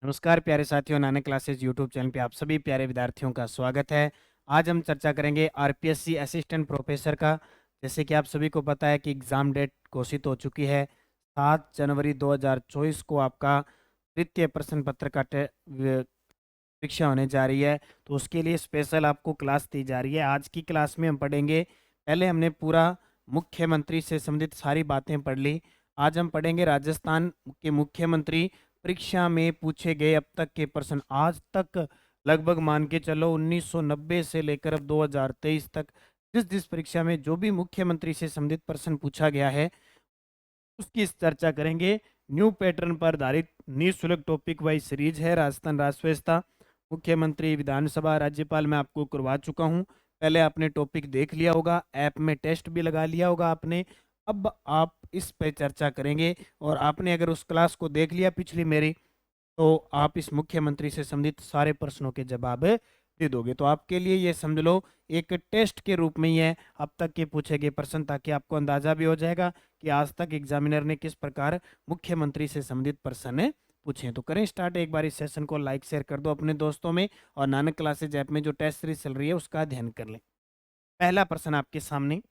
नमस्कार प्यारे साथियों, नानक क्लासेस यूट्यूब चैनल पे आप सभी प्यारे विद्यार्थियों का स्वागत है। आज हम चर्चा करेंगे आरपीएससी असिस्टेंट प्रोफेसर का। जैसे कि आप सभी को पता है कि एग्ज़ाम डेट घोषित हो चुकी है। 7 जनवरी 2024 को आपका तृतीय प्रश्न पत्र का परीक्षा होने जा रही है। तो उसके लिए स्पेशल आपको क्लास दी जा रही है। आज की क्लास में हम पढ़ेंगे, पहले हमने पूरा मुख्यमंत्री से संबंधित सारी बातें पढ़ ली। आज हम पढ़ेंगे राजस्थान के मुख्यमंत्री परीक्षा में पूछे गए अब तक के प्रश्न। आज तक लगभग मान के चलो 1990 से लेकर अब 2023 तक जिस जिस परीक्षा में जो भी मुख्यमंत्री से संबंधित प्रश्न पूछा गया है उसकी चर्चा करेंगे। न्यू पैटर्न पर आधारित निःशुल्क टॉपिक वाइज सीरीज है राजस्थान राष्ट्र व्यवस्था, मुख्यमंत्री, विधानसभा, राज्यपाल मैं आपको करवा चुका हूं। पहले आपने टॉपिक देख लिया होगा, ऐप में टेस्ट भी लगा लिया होगा आपने। अब आप इस पे चर्चा करेंगे और आपने अगर उस क्लास को देख लिया पिछली मेरी, तो आप इस मुख्यमंत्री से संबंधित सारे प्रश्नों के जवाब दे दोगे। तो आपके लिए ये समझ लो एक टेस्ट के रूप में ही है अब तक के पूछे गए प्रश्न, ताकि आपको अंदाजा भी हो जाएगा कि आज तक एग्जामिनर ने किस प्रकार मुख्यमंत्री से संबंधित प्रश्न पूछे। तो करें स्टार्ट। एक बार इस सेशन को लाइक शेयर कर दो अपने दोस्तों में, और नानक क्लासेज ऐप में जो टेस्ट सीरीज चल रही है उसका अध्ययन कर लें। पहला प्रश्न आपके सामने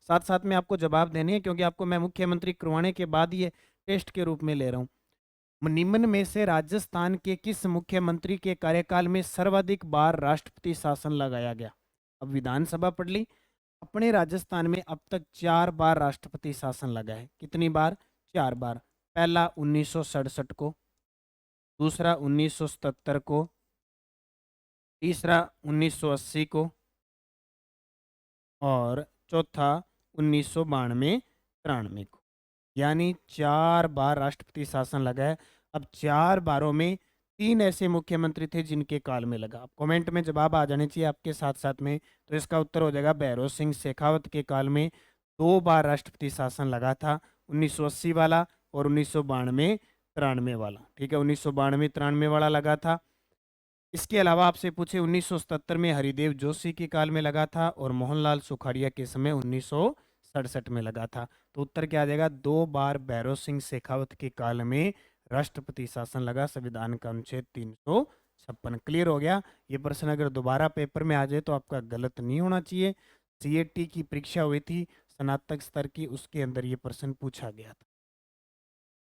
साथ साथ में आपको जवाब देने हैं, क्योंकि आपको मैं मुख्यमंत्री करवाने के बाद ये टेस्ट के रूप में ले रहा हूँ। निम्न में से राजस्थान के किस मुख्यमंत्री के कार्यकाल में सर्वाधिक बार राष्ट्रपति शासन लगाया गया? अब विधानसभा पढ़ ली। अपने राजस्थान में अब तक 4 बार राष्ट्रपति शासन लगा है। कितनी बार? 4 बार। पहला 1967 को, दूसरा 1977 को, तीसरा 1980 को, और चौथा 1992-93 को। यानी 4 बार राष्ट्रपति शासन लगा है। अब 4 बारों में 3 ऐसे मुख्यमंत्री थे जिनके काल में लगा। अब कमेंट में जवाब आ जाने चाहिए आपके साथ साथ में। तो इसका उत्तर हो जाएगा भैरों सिंह शेखावत के काल में 2 बार राष्ट्रपति शासन लगा था, 1980 वाला और 1992-93 वाला। ठीक है, 1992-93 वाला लगा था। इसके अलावा आपसे पूछे 1977 में हरिदेव जोशी के काल में लगा था, और मोहनलाल सुखाड़िया के समय 1967 में लगा था। तो उत्तर क्या आ जाएगा? 2 बार भैरव सिंह शेखावत के काल में राष्ट्रपति शासन लगा, संविधान का अनुच्छेद 356। क्लियर हो गया? ये प्रश्न अगर दोबारा पेपर में आ जाए तो आपका गलत नहीं होना चाहिए। सीएटी की परीक्षा हुई थी स्नातक स्तर की, उसके अंदर ये प्रश्न पूछा गया था।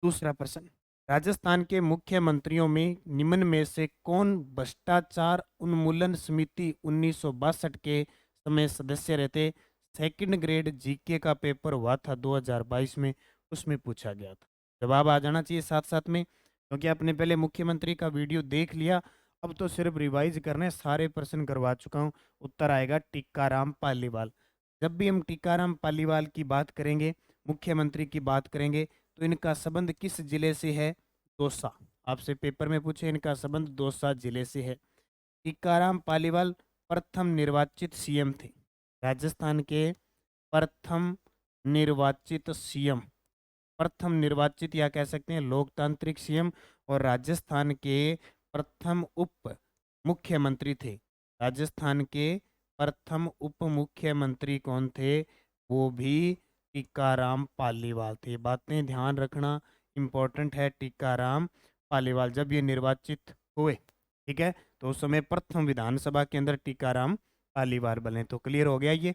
दूसरा प्रश्न, राजस्थान के मुख्यमंत्रियों में निम्न में से कौन भ्रष्टाचार उन्मूलन समिति 1962 के समय सदस्य रहते? सेकंड ग्रेड जीके का पेपर हुआ था 2022 में, उसमें पूछा गया था। जवाब आ जाना चाहिए साथ साथ में, क्योंकि आपने पहले मुख्यमंत्री का वीडियो देख लिया। अब तो सिर्फ रिवाइज करने, सारे प्रश्न करवा चुका हूँ। उत्तर आएगा टीकाराम पालीवाल। जब भी हम टीकाराम पालीवाल की बात करेंगे, मुख्यमंत्री की बात करेंगे, तो इनका संबंध किस जिले से है? दौसा। आपसे पेपर में पूछे, इनका संबंध दौसा जिले से है। टीकाराम पालीवाल प्रथम निर्वाचित सीएम थे, राजस्थान के प्रथम निर्वाचित सीएम। प्रथम निर्वाचित या कह सकते हैं लोकतांत्रिक सीएम, और राजस्थान के प्रथम उप मुख्यमंत्री थे। राजस्थान के प्रथम उप मुख्यमंत्री कौन थे? वो भी टीकाराम पालीवाल थे। बातें ध्यान रखना इम्पोर्टेंट है। टीकाराम पालीवाल जब ये निर्वाचित हुए, ठीक है, तो उस समय प्रथम विधानसभा के अंदर टीकाराम पालीवाल बने। तो क्लियर हो गया ये।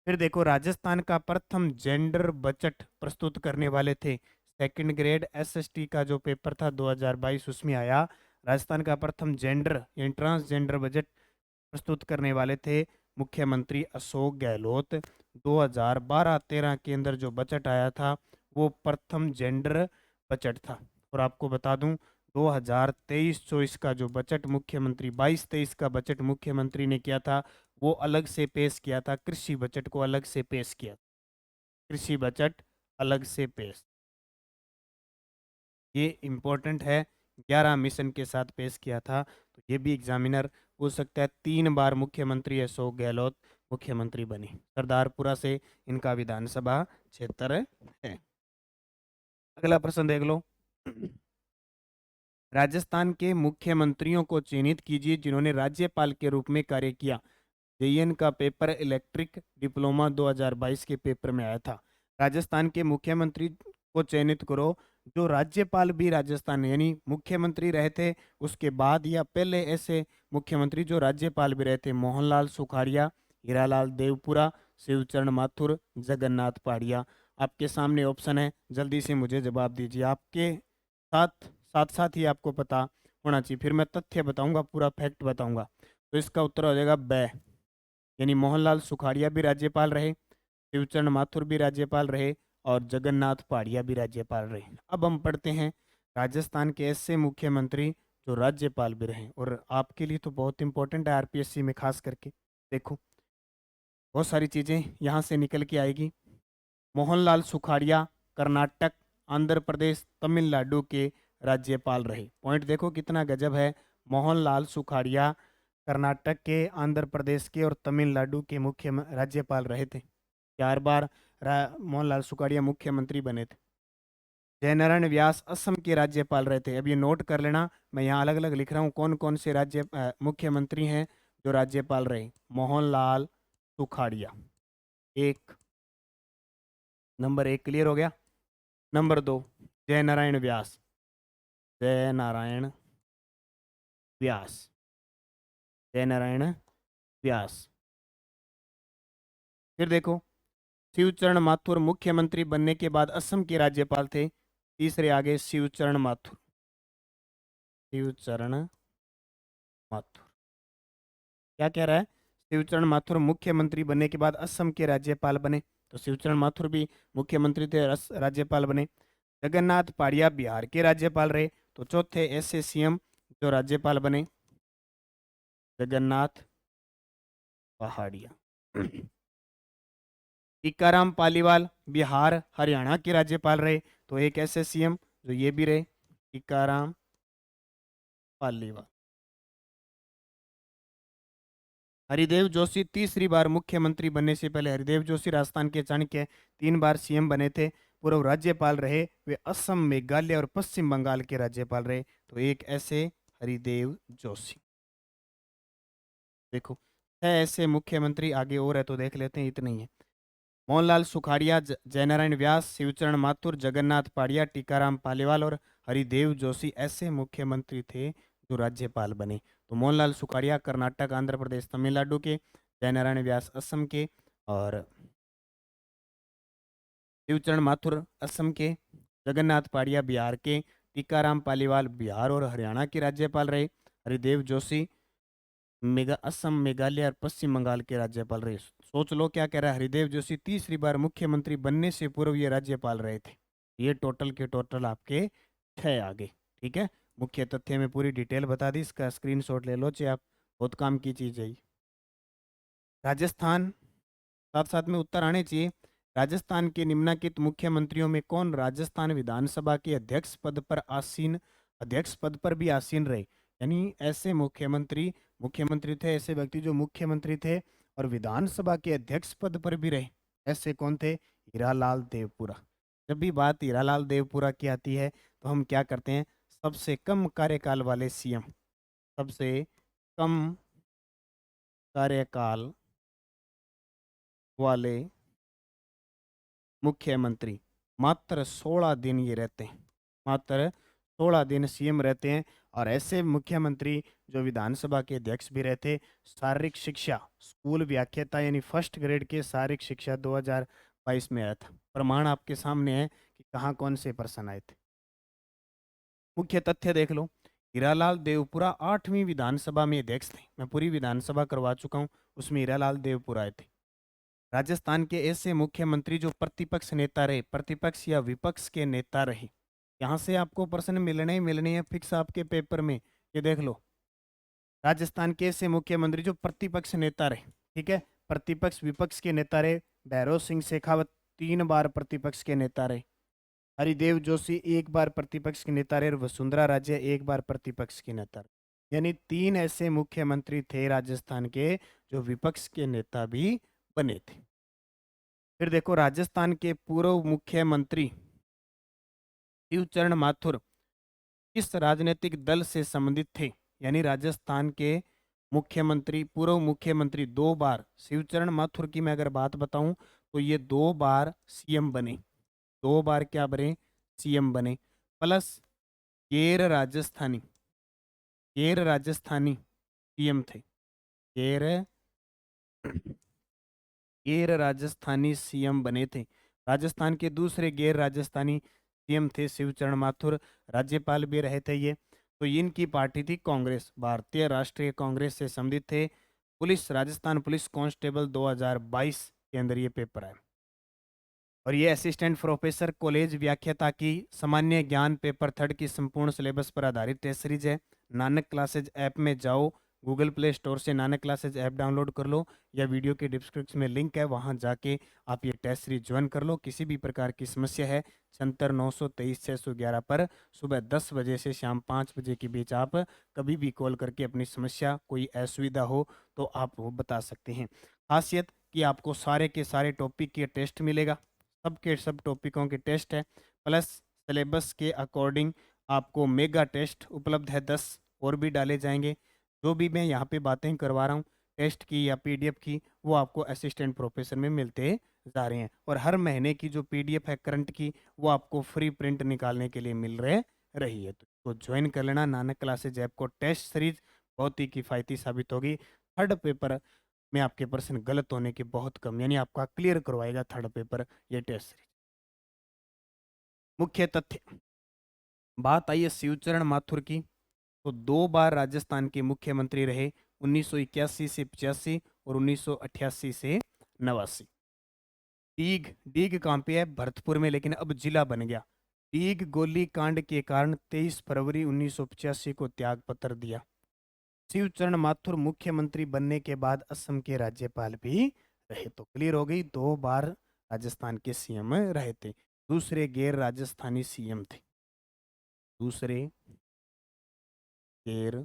फिर देखो, राजस्थान का प्रथम जेंडर बजट प्रस्तुत करने वाले थे। सेकंड ग्रेड एसएसटी का जो पेपर था 2022, उसमें आया राजस्थान का प्रथम जेंडर यानी ट्रांसजेंडर बजट प्रस्तुत करने वाले थे मुख्यमंत्री अशोक गहलोत। 2012-13 के अंदर जो बजट आया था वो प्रथम जेंडर बजट था। और आपको बता दूं, 2023-24 का जो बजट मुख्यमंत्री 22-23 का बजट मुख्यमंत्री ने किया था, वो अलग से पेश किया था। कृषि बजट को अलग से पेश किया, कृषि बजट अलग से पेश, ये इम्पोर्टेंट है। 11 मिशन के साथ पेश किया था। तो ये भी एग्जामिनर पूछ सकता है। 3 बार मुख्यमंत्री अशोक गहलोत मुख्यमंत्री बने। सरदारपुरा से इनका विधानसभा क्षेत्र है। अगला प्रश्न देख लो। राजस्थान के मुख्यमंत्रियों को चिन्हित कीजिए जिन्होंने राज्यपाल के रूप में कार्य किया। जेईएन का पेपर इलेक्ट्रिक डिप्लोमा 2022 के पेपर में आया था। राजस्थान के मुख्यमंत्री को चयनित करो जो राज्यपाल भी राजस्थान यानी मुख्यमंत्री रहे थे उसके बाद या पहले ऐसे मुख्यमंत्री जो राज्यपाल भी रहे थे, मोहनलाल सुखाड़िया, हीरालाल देवपुरा, शिवचरण माथुर, जगन्नाथ पहाड़िया। आपके सामने ऑप्शन है, जल्दी से मुझे जवाब दीजिए। आपके साथ साथ साथ ही आपको पता होना चाहिए, फिर मैं तथ्य बताऊंगा, पूरा फैक्ट बताऊंगा। तो इसका उत्तर हो जाएगा ब, यानी मोहनलाल सुखाड़िया भी राज्यपाल रहे, शिवचरण माथुर भी राज्यपाल रहे और जगन्नाथ पहाड़िया भी राज्यपाल रहे। अब हम पढ़ते हैं राजस्थान के ऐसे मुख्यमंत्री जो राज्यपाल भी रहे, और आपके लिए तो बहुत इंपॉर्टेंट है आरपीएससी में खास करके। देखो बहुत सारी चीज़ें यहाँ से निकल के आएगी। मोहनलाल सुखाड़िया कर्नाटक, आंध्र प्रदेश, तमिलनाडु के राज्यपाल रहे। पॉइंट देखो कितना गजब है। मोहनलाल सुखाड़िया कर्नाटक के, आंध्र प्रदेश के और तमिलनाडु के मुख्य राज्यपाल रहे थे। 4 बार मोहनलाल सुखाड़िया मुख्यमंत्री बने थे। जयनारायण व्यास असम के राज्यपाल रहे थे। अब ये नोट कर लेना, मैं यहाँ अलग अलग लिख रहा हूँ कौन कौन से मुख्यमंत्री हैं जो राज्यपाल रहे। मोहनलाल सुखाड़िया, एक, नंबर 1 क्लियर हो गया। नंबर 2 जयनारायण व्यास, जयनारायण व्यास, जयनारायण व्यास। फिर देखो शिवचरण माथुर मुख्यमंत्री बनने के बाद असम के राज्यपाल थे। तीसरे आगे शिवचरण माथुर, शिवचरण माथुर क्या कह रहा है, शिवचरण माथुर मुख्यमंत्री बनने के बाद असम के राज्यपाल बने, तो शिवचरण माथुर भी मुख्यमंत्री थे, राज्यपाल बने। जगन्नाथ पहाड़िया बिहार के राज्यपाल रहे, तो चौथे ऐसे सीएम जो राज्यपाल बने, जगन्नाथ पहाड़िया। टीकाराम पालीवाल बिहार हरियाणा के राज्यपाल रहे, तो एक ऐसे सीएम जो ये भी रहे, टीकाराम पालीवाल। हरिदेव जोशी तीसरी बार मुख्यमंत्री बनने से पहले, हरिदेव जोशी राजस्थान के चाणक्य 3 बार सीएम बने थे, पूर्व राज्यपाल रहे। वे असम, मेघालय और पश्चिम बंगाल के राज्यपाल रहे, तो एक ऐसे हरिदेव जोशी। देखो 6 ऐसे मुख्यमंत्री, आगे और है तो देख लेते हैं, इतने ही है। मोहनलाल सुखाड़िया, जयनारायण व्यास, शिवचरण माथुर, जगन्नाथ पहाड़िया, टीकाराम पालीवाल और हरिदेव जोशी ऐसे मुख्यमंत्री थे जो राज्यपाल बने। तो मोहनलाल सुखाड़िया कर्नाटक, आंध्र प्रदेश, तमिलनाडु के, जयनारायण व्यास असम के और शिवचरण माथुर असम के, जगन्नाथ पहाड़िया बिहार के, टीकाराम पालीवाल बिहार और हरियाणा के राज्यपाल रहे, हरिदेव जोशी असम, मेघालय और पश्चिम बंगाल के राज्यपाल रहे। सोच लो क्या कह रहा है, हरिदेव जोशी तीसरी बार मुख्यमंत्री बनने से पूर्व ये राज्यपाल रहे थे। ये टोटल के टोटल आपके 6 आगे। ठीक है, मुख्य तथ्य में पूरी डिटेल बता दी, इसका स्क्रीनशॉट ले लो चाहे आप, बहुत काम की चीज है। राजस्थान साथ साथ में उत्तर आने चाहिए। राजस्थान के निम्नलिखित मुख्यमंत्रियों में कौन राजस्थान विधानसभा के अध्यक्ष पद पर आसीन, अध्यक्ष पद पर भी आसीन रहे, यानी ऐसे मुख्यमंत्री, मुख्यमंत्री थे ऐसे व्यक्ति जो मुख्यमंत्री थे और विधानसभा के अध्यक्ष पद पर भी रहे, ऐसे कौन थे, हीरालाल देवपुरा। जब भी बात हीरालाल देवपुरा की आती है तो हम क्या करते हैं, सबसे कम कार्यकाल वाले सीएम, सबसे कम कार्यकाल वाले मुख्यमंत्री, मात्र 16 दिन ये रहते हैं, मात्र 16 दिन सीएम रहते हैं। और ऐसे मुख्यमंत्री जो विधानसभा के अध्यक्ष भी रहते, शारीरिक शिक्षा स्कूल व्याख्याता यानी फर्स्ट ग्रेड के शारीरिक शिक्षा 2022 में आया था। प्रमाण आपके सामने है कि कहाँ कौन से पर्सन आए थे। मुख्य तथ्य देख लो, हीरालाल देवपुरा 8वीं विधानसभा में अध्यक्ष थे, मैं पूरी विधानसभा करवा चुका हूँ, उसमें हीरालाल देवपुरा आए थे। राजस्थान के ऐसे मुख्यमंत्री जो प्रतिपक्ष नेता रहे, प्रतिपक्ष या विपक्ष के नेता रहे, यहाँ से आपको प्रश्न मिलने ही मिलने हैं फिक्स आपके पेपर में, ये देख लो। राजस्थान के ऐसे मुख्यमंत्री जो प्रतिपक्ष नेता रहे, ठीक है, प्रतिपक्ष विपक्ष के नेता रहे, भैरव सिंह शेखावत 3 बार प्रतिपक्ष के नेता रहे, हरिदेव जोशी 1 बार प्रतिपक्ष के नेता रहे और वसुंधरा राजे 1 बार प्रतिपक्ष के नेता रहे, यानी 3 ऐसे मुख्यमंत्री थे राजस्थान के जो विपक्ष के नेता भी बने थे। फिर देखो राजस्थान के पूर्व मुख्यमंत्री शिवचरण माथुर किस राजनीतिक दल से संबंधित थे, यानी राजस्थान के मुख्यमंत्री, पूर्व मुख्यमंत्री 2 बार, शिवचरण माथुर की मैं अगर बात बताऊं तो ये 2 बार सीएम बने, 2 बार क्या बने, सीएम बने। प्लस गैर राजस्थानी, गैर राजस्थानी सीएम थे, गैर गैर राजस्थानी सीएम बने थे। राजस्थान के दूसरे गैर राजस्थानी सीएम थे शिवचरण माथुर, राज्यपाल भी रहे थे ये। तो इनकी पार्टी थी कांग्रेस, भारतीय राष्ट्रीय कांग्रेस से संबंधित थे। पुलिस, राजस्थान पुलिस कांस्टेबल 2022 के अंदर ये पेपर है। और ये असिस्टेंट प्रोफेसर कॉलेज व्याख्याता की सामान्य ज्ञान पेपर थर्ड की संपूर्ण सिलेबस पर आधारित टेस्ट सीरीज है। नानक क्लासेज ऐप में जाओ, गूगल प्ले स्टोर से नानक क्लासेज ऐप डाउनलोड कर लो, या वीडियो के डिस्क्रिप्शन में लिंक है, वहां जाके आप ये टेस्ट सीरीज ज्वाइन कर लो। किसी भी प्रकार की समस्या है 76 923 611 पर सुबह 10 बजे से शाम 5 बजे के बीच आप कभी भी कॉल करके अपनी समस्या, कोई असुविधा हो तो आप वो बता सकते हैं। खासियत कि आपको सारे के सारे टॉपिक के टेस्ट मिलेगा, सब के सब टॉपिकों के टेस्ट है, प्लस सिलेबस के अकॉर्डिंग आपको मेगा टेस्ट उपलब्ध है, 10 और भी डाले जाएंगे। जो भी मैं यहाँ पे बातें करवा रहा हूँ टेस्ट की या पीडीएफ की, वो आपको असिस्टेंट प्रोफेसर में मिलते जा रहे हैं। और हर महीने की जो पीडीएफ है करंट की, वो आपको फ्री प्रिंट निकालने के लिए मिल रही है। तो ज्वाइन कर लेना नानक क्लासेज ऐप को। टेस्ट सीरीज बहुत ही किफ़ायती साबित होगी। थर्ड पेपर में आपके प्रश्न गलत होने के बहुत कम, यानी आपका क्लियर करवाएगा थर्ड पेपर ये टेस्ट सीरीज। मुख्य तथ्य, बात आई है शिवचरण माथुर की, तो 2 बार राजस्थान के मुख्यमंत्री रहे, 1981 से 85 और 1988 से 89। डीग, डीग कहाँ पे है? भरतपुर में, लेकिन अब जिला बन गया। डीग गोली कांड के कारण 23 फरवरी 1985 को त्याग पत्र दिया। शिवचरण माथुर मुख्यमंत्री बनने के बाद असम के राज्यपाल भी रहे। तो क्लियर हो गई, 2 बार राजस्थान के सीएम रहे थे। दूसरे गैर राजस्थानी सीएम थे, दूसरे गैर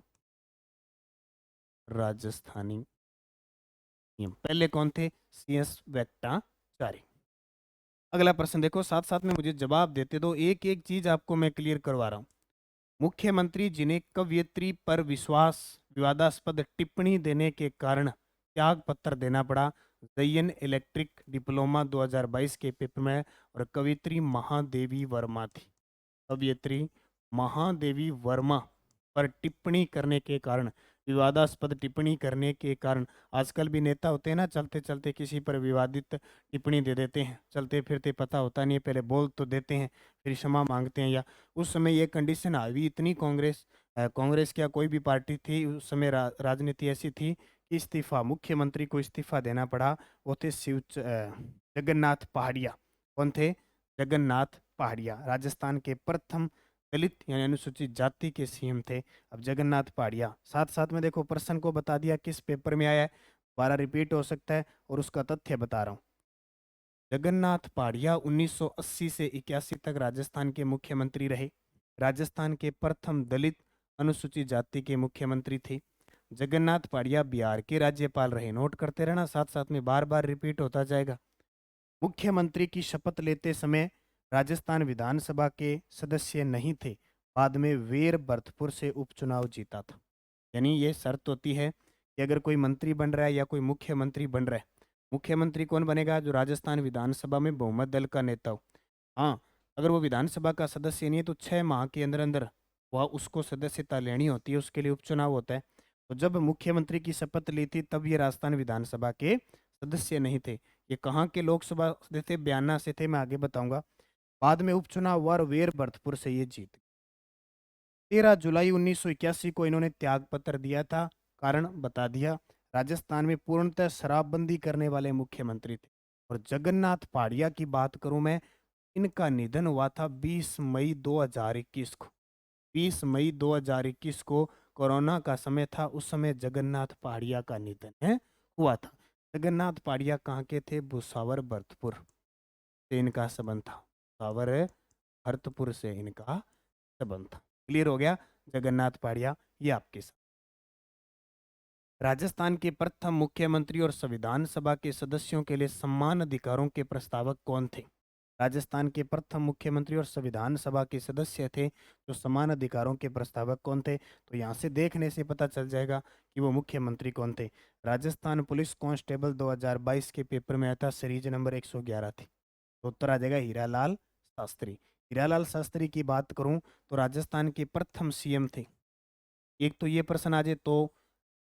राजस्थानी सीएम पहले कौन थे? सीएस वेंकटाचार्य। अगला प्रश्न देखो, साथ साथ में मुझे जवाब देते दो, एक एक चीज आपको मैं क्लियर करवा रहा हूं। मुख्यमंत्री जिन्हें कवयित्री पर विश्वास विवादास्पद टिप्पणी देने के कारण त्याग पत्र देना पड़ा, जयन इलेक्ट्रिक डिप्लोमा 2022 के पेपर में, और कवियत्री महादेवी वर्मा थी। कवयित्री महादेवी वर्मा पर टिप्पणी करने के कारण, विवादास्पद टिप्पणी करने के कारण, आजकल भी नेता होते हैं ना, चलते चलते किसी पर विवादित टिप्पणी दे देते हैं, चलते फिरते पता होता नहीं है, पहले बोल तो देते हैं फिर क्षमा मांगते हैं। या उस समय ये कंडीशन हावी इतनी, कांग्रेस क्या कोई भी पार्टी थी उस समय, राजनीति ऐसी थी कि इस्तीफा, मुख्यमंत्री को इस्तीफा देना पड़ा। वो थे जगन्नाथ पहाड़िया। कौन थे? जगन्नाथ पहाड़िया, राजस्थान के प्रथम दलित यानी अनुसूचित जाति के सीएम थे। अब जगन्नाथ पहाड़िया, साथ साथ में देखो प्रश्न को बता दिया किस पेपर में आया है, 12 रिपीट हो सकता है, और उसका तथ्य बता रहा हूँ। जगन्नाथ पहाड़िया 1980 से 81 तक राजस्थान के मुख्यमंत्री रहे, राजस्थान के प्रथम दलित अनुसूचित जाति के मुख्यमंत्री थे। जगन्नाथ पहाड़िया बिहार के राज्यपाल रहे, नोट करते रहना, साथ साथ में बार बार रिपीट होता जाएगा। मुख्यमंत्री की शपथ लेते समय राजस्थान विधानसभा के सदस्य नहीं थे, बाद में वेर भरतपुर से उपचुनाव जीता था। यानी ये शर्त होती है कि अगर कोई मंत्री बन रहा है या कोई मुख्यमंत्री बन रहा है, मुख्यमंत्री कौन बनेगा? जो राजस्थान विधानसभा में बहुमत दल का नेता हो। हाँ, अगर वो विधानसभा का सदस्य नहीं है तो 6 माह के अंदर अंदर वह उसको सदस्यता लेनी होती है, उसके लिए उपचुनाव होता है। तो जब मुख्यमंत्री की शपथ ली थी तब ये राजस्थान विधानसभा के सदस्य नहीं थे। ये कहाँ के लोकसभा से थे? बयाना से थे, मैं आगे बताऊंगा। बाद में उपचुनाव हुआ और वेर भरतपुर से ये जीत। 13 जुलाई 1981 को इन्होंने त्याग पत्र दिया था, कारण बता दिया। राजस्थान में पूर्णतः शराबबंदी करने वाले मुख्यमंत्री थे। और जगन्नाथ पहाड़िया की बात करूं मैं, इनका निधन हुआ था 20 मई 2021 को। 20 मई 2021 को कोरोना का समय था, उस समय जगन्नाथ पहाड़िया का निधन हुआ था। जगन्नाथ पहाड़िया कहाँ के थे? भुसावर भरतपुर से इनका संबंध था, भुसावर भरतपुर से इनका संबंध था। क्लियर हो गया? जगन्नाथ पहाड़िया ये आपके साथ। राजस्थान के प्रथम मुख्यमंत्री और संविधान सभा के सदस्यों के लिए सम्मान अधिकारों के प्रस्तावक कौन थे? राजस्थान के प्रथम मुख्यमंत्री और संविधान सभा के सदस्य थे, जो समान अधिकारों के प्रस्तावक कौन थे? तो यहाँ से देखने से पता चल जाएगा कि वो मुख्यमंत्री कौन थे। राजस्थान पुलिस कांस्टेबल 2022 के पेपर में आया था, सीरीज नंबर 111 थी। तो उत्तर आ जाएगा हीरालाल शास्त्री। हीरालाल शास्त्री की बात करूं तो राजस्थान के प्रथम सीएम थे। एक तो ये प्रश्न आ जाए तो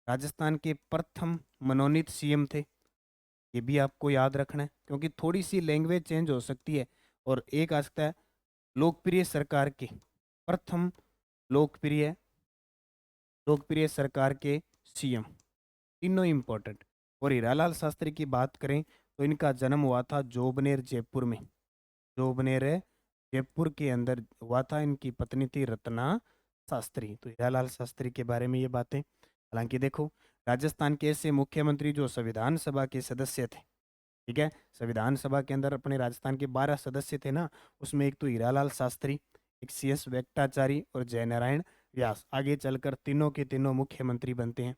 राजस्थान के प्रथम मनोनीत सीएम थे, ये भी आपको याद रखना है क्योंकि थोड़ी सी लैंग्वेज चेंज हो सकती है। और एक आ सकता है लोकप्रिय सरकार के प्रथम लोकप्रिय लोकप्रिय सरकार के सीएम, तीनों इंपॉर्टेंट। और हीरालाल शास्त्री की बात करें तो इनका जन्म हुआ था जोबनेर जयपुर में। जोबनेर जयपुर के अंदर हुआ था। इनकी पत्नी थी रत्ना शास्त्री। तो हीरालाल शास्त्री के बारे में ये बातें। हालांकि देखो, राजस्थान के ऐसे मुख्यमंत्री जो संविधान सभा के सदस्य थे, ठीक है, संविधान सभा के अंदर अपने राजस्थान के 12 सदस्य थे ना, उसमें एक तो हीरालाल शास्त्री, एक CS वेंकटाचारी और जयनारायण व्यास। आगे चलकर तीनों के तीनों मुख्यमंत्री बनते हैं।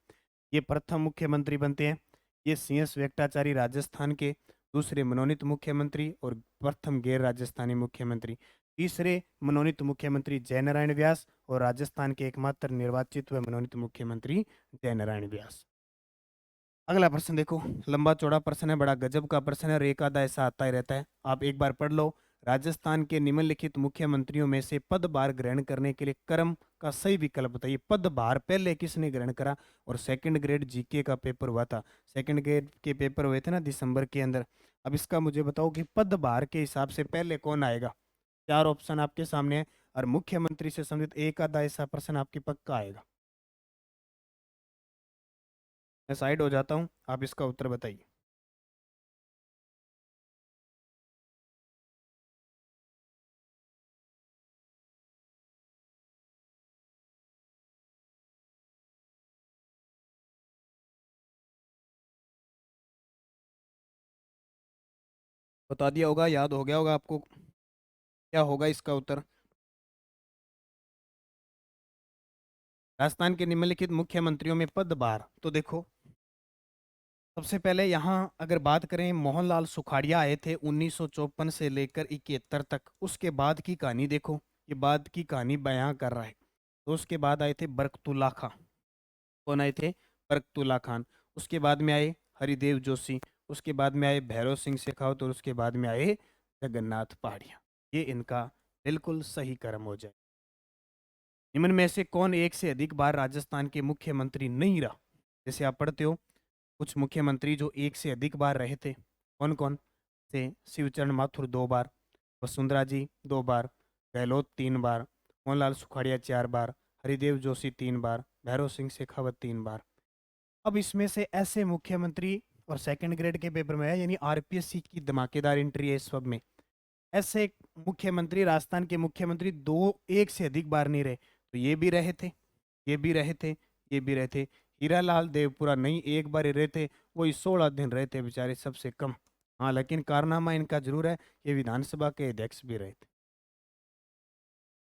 ये प्रथम मुख्यमंत्री बनते हैं। ये CS वेंकटाचारी राजस्थान के दूसरे मनोनीत मुख्यमंत्री और प्रथम गैर राजस्थानी मुख्यमंत्री। तीसरे मनोनीत मुख्यमंत्री जयनारायण व्यास और राजस्थान के एकमात्र निर्वाचित व मनोनीत मुख्यमंत्री जयनारायण व्यास। अगला प्रश्न देखो, लंबा चौड़ा प्रश्न है, बड़ा गजब का प्रश्न है और एक आधा ऐसा आता ही रहता है। आप एक बार पढ़ लो। राजस्थान के निम्नलिखित मुख्यमंत्रियों में से पदभार ग्रहण करने के लिए क्रम का सही विकल्प बताइए। पदभार पहले किसने ग्रहण करा? और सेकंड ग्रेड जीके का पेपर हुआ था, सेकंड ग्रेड के पेपर हुए थे ना दिसंबर के अंदर। अब इसका मुझे बताओ कि पदभार के हिसाब से पहले कौन आएगा। चार ऑप्शन आपके सामने है और मुख्यमंत्री से संबंधित एक आधा ऐसा प्रश्न आपके पक्का आएगा। मैं साइड हो जाता हूँ, आप इसका उत्तर बताइए। बता दिया होगा, याद हो गया होगा आपको, क्या होगा इसका उत्तर। राजस्थान के निम्नलिखित मुख्यमंत्रियों में पदभार, तो देखो सबसे पहले यहाँ अगर बात करें, मोहनलाल सुखाड़िया आए थे 1954 से लेकर 71 तक। उसके बाद की कहानी देखो, ये बाद की कहानी बयां कर रहा है। तो उसके बाद आए थे बरकतुल्ला खां। कौन आए थे? बरकतुल्ला खान। उसके बाद में आए हरिदेव जोशी। उसके बाद में आए भैरव सिंह शेखावत और उसके बाद में आए जगन्नाथ पहाड़िया। ये इनका बिल्कुल सही कर्म हो जाए। निम्न में से कौन एक से अधिक बार राजस्थान के मुख्यमंत्री नहीं रहा? जैसे आप पढ़ते हो कुछ मुख्यमंत्री जो एक से अधिक बार रहे थे, कौन कौन से? शिवचरण माथुर 2 बार, वसुंधरा जी 2 बार, गहलोत 3 बार, मोहनलाल सुखाड़िया 4 बार, हरिदेव जोशी 3 बार, भैरव सिंह शेखावत 3 बार। अब इसमें से ऐसे मुख्यमंत्री, और सेकंड ग्रेड के पेपर में है यानी RPSC की धमाकेदार एंट्री है इस सब में, ऐसे मुख्यमंत्री राजस्थान के मुख्यमंत्री दो एक से अधिक बार नहीं रहे। तो ये भी रहे थे, ये भी रहे थे, ये भी रहे थे। हीरालाल देवपुरा नहीं, एक बार ही रहे थे, वही 16 दिन रहे थे बेचारे, सबसे कम। हाँ, लेकिन कारनामा इनका जरूर है, ये विधानसभा के अध्यक्ष भी रहे थे।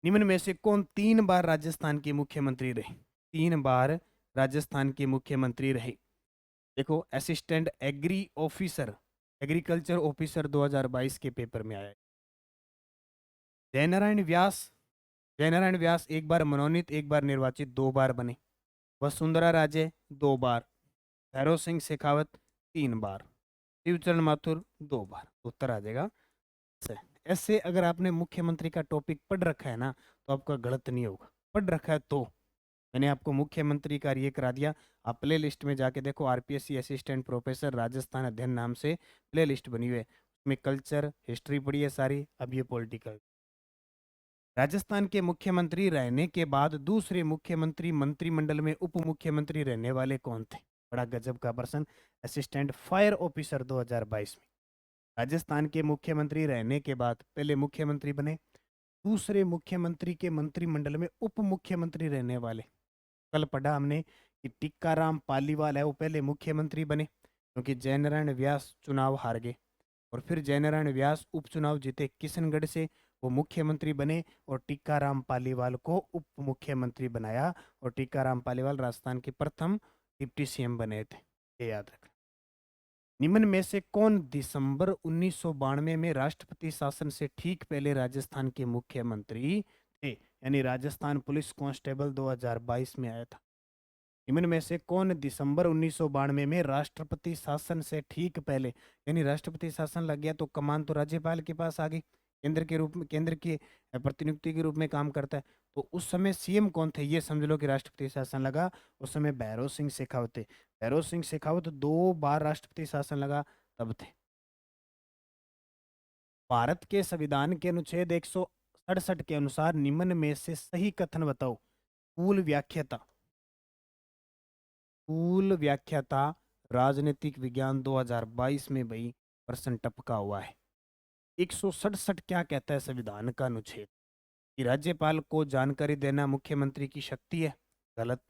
निम्न में से कौन 3 बार राजस्थान के मुख्यमंत्री रहे? 3 बार राजस्थान के मुख्यमंत्री रहे। देखो, assistant agri officer, agriculture officer 2022 के पेपर में आया है। जयनारायण व्यास, जयनारायण व्यास एक बार मनोनीत, एक बार निर्वाचित, 2 बार बने। वसुंधरा राजे 2 बार, भैरव सिंह शेखावत 3 बार, शिवचरण माथुर 2 बार। उत्तर आ जाएगा से। ऐसे अगर आपने मुख्यमंत्री का टॉपिक पढ़ रखा है ना, तो आपका गलत नहीं होगा। पढ़ रखा है तो मैंने आपको मुख्यमंत्री का ये करा दिया। आप प्ले लिस्ट में जाके देखो, RPSC असिस्टेंट प्रोफेसर राजस्थान अध्ययन नाम से प्ले लिस्ट बनी हुई है, उसमें कल्चर हिस्ट्री पढ़ी है सारी, अब ये पॉलिटिकल। राजस्थान के मुख्यमंत्री रहने के बाद दूसरे मुख्यमंत्री मंत्रिमंडल में उप मुख्यमंत्री रहने वाले कौन थे? बड़ा गजब का प्रश्न। असिस्टेंट फायर ऑफिसर 2022 में राजस्थान के मुख्यमंत्री रहने के बाद पहले मुख्यमंत्री बने, दूसरे मुख्यमंत्री के मंत्रिमंडल में उप मुख्यमंत्री रहने वाले। कल पढ़ा हमने कि टिक्काराम पालीवाल है वो पहले मुख्यमंत्री बने क्योंकि जयनारायण व्यास चुनाव हार गए, और फिर जयनारायण व्यास उपचुनाव जीते किशनगढ़ से, वो मुख्यमंत्री बने और टिक्काराम पालीवाल को उप मुख्यमंत्री बनाया। और टिक्काराम पालीवाल राजस्थान के प्रथम डिप्टी CM बने थे, ये याद रखना। निम्न में से कौन दिसंबर 1992 में राष्ट्रपति शासन से ठीक पहले राजस्थान के मुख्यमंत्री थे? यानी राजस्थान पुलिस कांस्टेबल 2022 में आया था। निम्न में से कौन दिसंबर 1992 में राष्ट्रपति शासन से ठीक पहले, यानी राष्ट्रपति शासन लग गया तो कमान तो राज्यपाल के पास आ गई, केंद्र की प्रतिनियुक्ति के रूप में काम करता है। तो उस समय सीएम कौन थे, ये समझ लो कि राष्ट्रपति शासन लगा। उस समय भैरों सिंह शेखावत थे। भैरों सिंह शेखावत 2 बार राष्ट्रपति शासन लगा तब थे। भारत के संविधान के अनुच्छेद 167 के अनुसार निम्न में से सही कथन बताओ। मूल व्याख्याता, मूल व्याख्याता राजनीतिक विज्ञान 2022 में भाई प्रश्न टपका हुआ है। 167 क्या कहता है संविधान का अनुच्छेद, कि राज्यपाल को जानकारी देना मुख्यमंत्री की शक्ति है। गलत।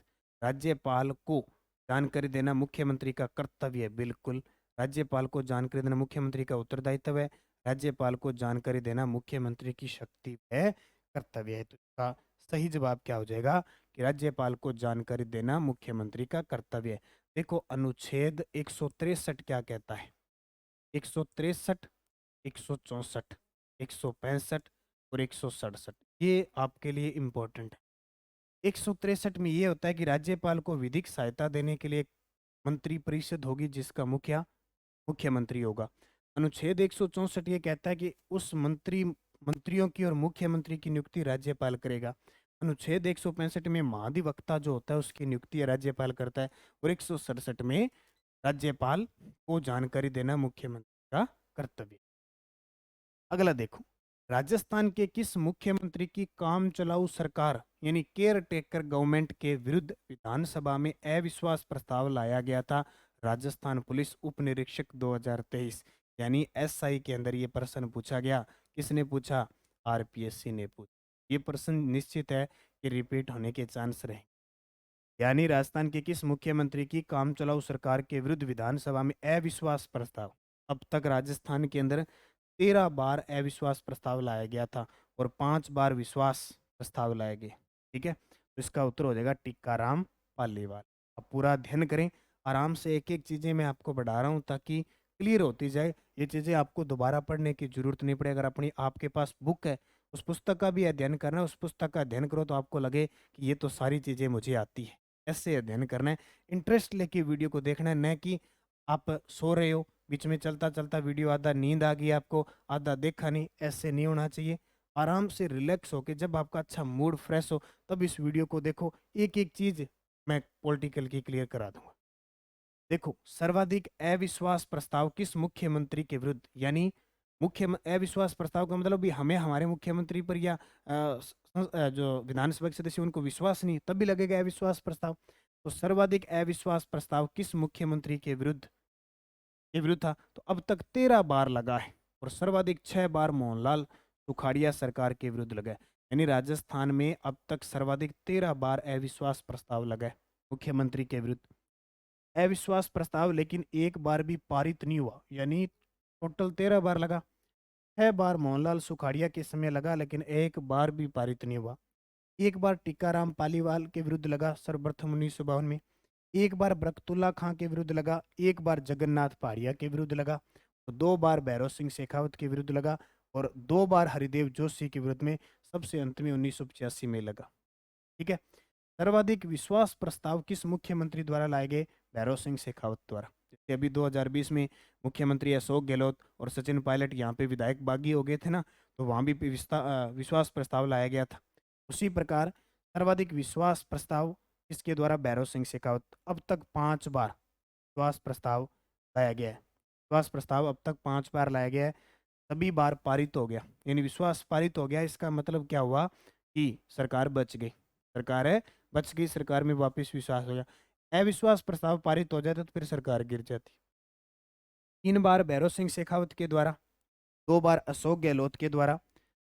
राज्यपाल को जानकारी देना मुख्यमंत्री का कर्तव्य है। बिल्कुल। राज्यपाल को जानकारी देना मुख्यमंत्री का उत्तरदायित्व है। राज्यपाल को जानकारी देना मुख्यमंत्री की शक्ति है, कर्तव्य है। तो इसका सही जवाब क्या हो जाएगा कि राज्यपाल को जानकारी देना मुख्यमंत्री का कर्तव्य है। देखो अनुच्छेद 163 क्या कहता है। 163, 164, 165 और 167 ये आपके लिए इम्पोर्टेंट है। 163 में ये होता है कि राज्यपाल को विधिक सहायता देने के लिए एक मंत्री परिषद होगी जिसका मुखिया मुख्यमंत्री होगा। अनुच्छेद 164 ये कहता है कि उस मंत्रियों की और मुख्यमंत्री की नियुक्ति राज्यपाल करेगा। अनुच्छेद 165 में महाधिवक्ता जो होता है उसकी नियुक्ति राज्यपाल करता है। और 167 में राज्यपाल को जानकारी देना मुख्यमंत्री का कर्तव्य। अगला देखो, राजस्थान के किस मुख्यमंत्री की काम चलाऊ सरकार यानी केयर टेकर गवर्नमेंट के विरुद्ध विधानसभा में अविश्वास प्रस्ताव लाया गया था। राजस्थान पुलिस उप निरीक्षक 2023 यानी एसआई के अंदर ये प्रश्न पूछा गया। किसने पूछा? आरपीएससी ने पूछा। ये प्रश्न निश्चित है कि रिपीट होने के चांस रहे। यानी राजस्थान के किस मुख्यमंत्री की काम चलाऊ सरकार के विरुद्ध विधानसभा में अविश्वास प्रस्ताव। अब तक राजस्थान के अंदर 13 बार अविश्वास प्रस्ताव लाया गया था और 5 बार विश्वास प्रस्ताव लाए गए। ठीक है, तो इसका उत्तर हो जाएगा टीकाराम पालीवाल। अब पूरा अध्ययन करें आराम से, एक एक चीजें मैं आपको बढ़ा रहा हूँ ताकि क्लियर होती जाए। ये चीजें आपको दोबारा पढ़ने की जरूरत नहीं पड़े। अगर अपनी आपके पास बुक है उस पुस्तक का भी अध्ययन करना है, उस पुस्तक का अध्ययन करो तो आपको लगे कि ये तो सारी चीजें मुझे आती है। ऐसे अध्ययन करना है, इंटरेस्ट लेके वीडियो को देखना है, न कि आप सो रहे हो बीच में चलता चलता वीडियो, आधा नींद आ गई आपको, आधा देखा नहीं। ऐसे नहीं होना चाहिए। आराम से रिलैक्स होके जब आपका अच्छा मूड फ्रेश हो तब इस वीडियो को देखो। एक एक चीज मैं पॉलिटिकल की क्लियर करा दूंगा। देखो, सर्वाधिक अविश्वास प्रस्ताव किस मुख्यमंत्री के विरुद्ध, यानी अविश्वास प्रस्ताव का मतलब भी हमें हमारे मुख्यमंत्री पर या जो विधानसभा के सदस्य उनको विश्वास नहीं तब भी लगेगा अविश्वास प्रस्ताव। तो सर्वाधिक अविश्वास प्रस्ताव किस मुख्यमंत्री के विरुद्ध था? तो अब तक 13 बार लगा है और सर्वाधिक 6 बार मोहनलाल सुखाड़िया सरकार के विरुद्ध लगा है। यानी राजस्थान में अब तक सर्वाधिक 13 बार अविश्वास प्रस्ताव लगा है मुख्यमंत्री के विरुद्ध। अविश्वास प्रस्ताव लेकिन एक बार भी पारित नहीं हुआ, यानी टोटल 13 बार लगा। 6 बार मोहनलाल सुखाड़िया के समय लगा लेकिन एक बार भी पारित नहीं हुआ। एक बार टीकाराम पालीवाल के विरुद्ध लगा सर्वप्रथम 1952 में। एक बार बरकतुल्ला खां के विरुद्ध लगा। एक बार जगन्नाथ पहाड़िया के विरुद्ध लगा। तो 2 बार भैरव सिंह शेखावत के विरुद्ध लगा और 2 बार हरिदेव जोशी के विरुद्ध में सबसे अंत में 1985 में लगा। ठीक है, सर्वाधिक विश्वास प्रस्ताव किस मुख्यमंत्री द्वारा लाए गए? भैरव सिंह शेखावत द्वारा। जैसे अभी 2020 में मुख्यमंत्री अशोक गहलोत और सचिन पायलट यहाँ पे विधायक बागी हो गए थे ना, तो वहां भी विश्वास प्रस्ताव लाया गया था। उसी प्रकार सर्वाधिक विश्वास प्रस्ताव किसके द्वारा? भैरव सिंह शेखावत। अब तक 5 बार विश्वास प्रस्ताव लाया गया है। विश्वास प्रस्ताव अब तक 5 बार लाया गया है, सभी बार पारित हो गया। यानी विश्वास पारित हो गया, इसका मतलब क्या हुआ कि सरकार बच गई। सरकार है बच गई, सरकार में वापस विश्वास हो गया। अविश्वास प्रस्ताव पारित हो जाता तो फिर सरकार गिर जाती। 3 बार भैरव सिंह शेखावत के द्वारा, 2 बार अशोक गहलोत के द्वारा।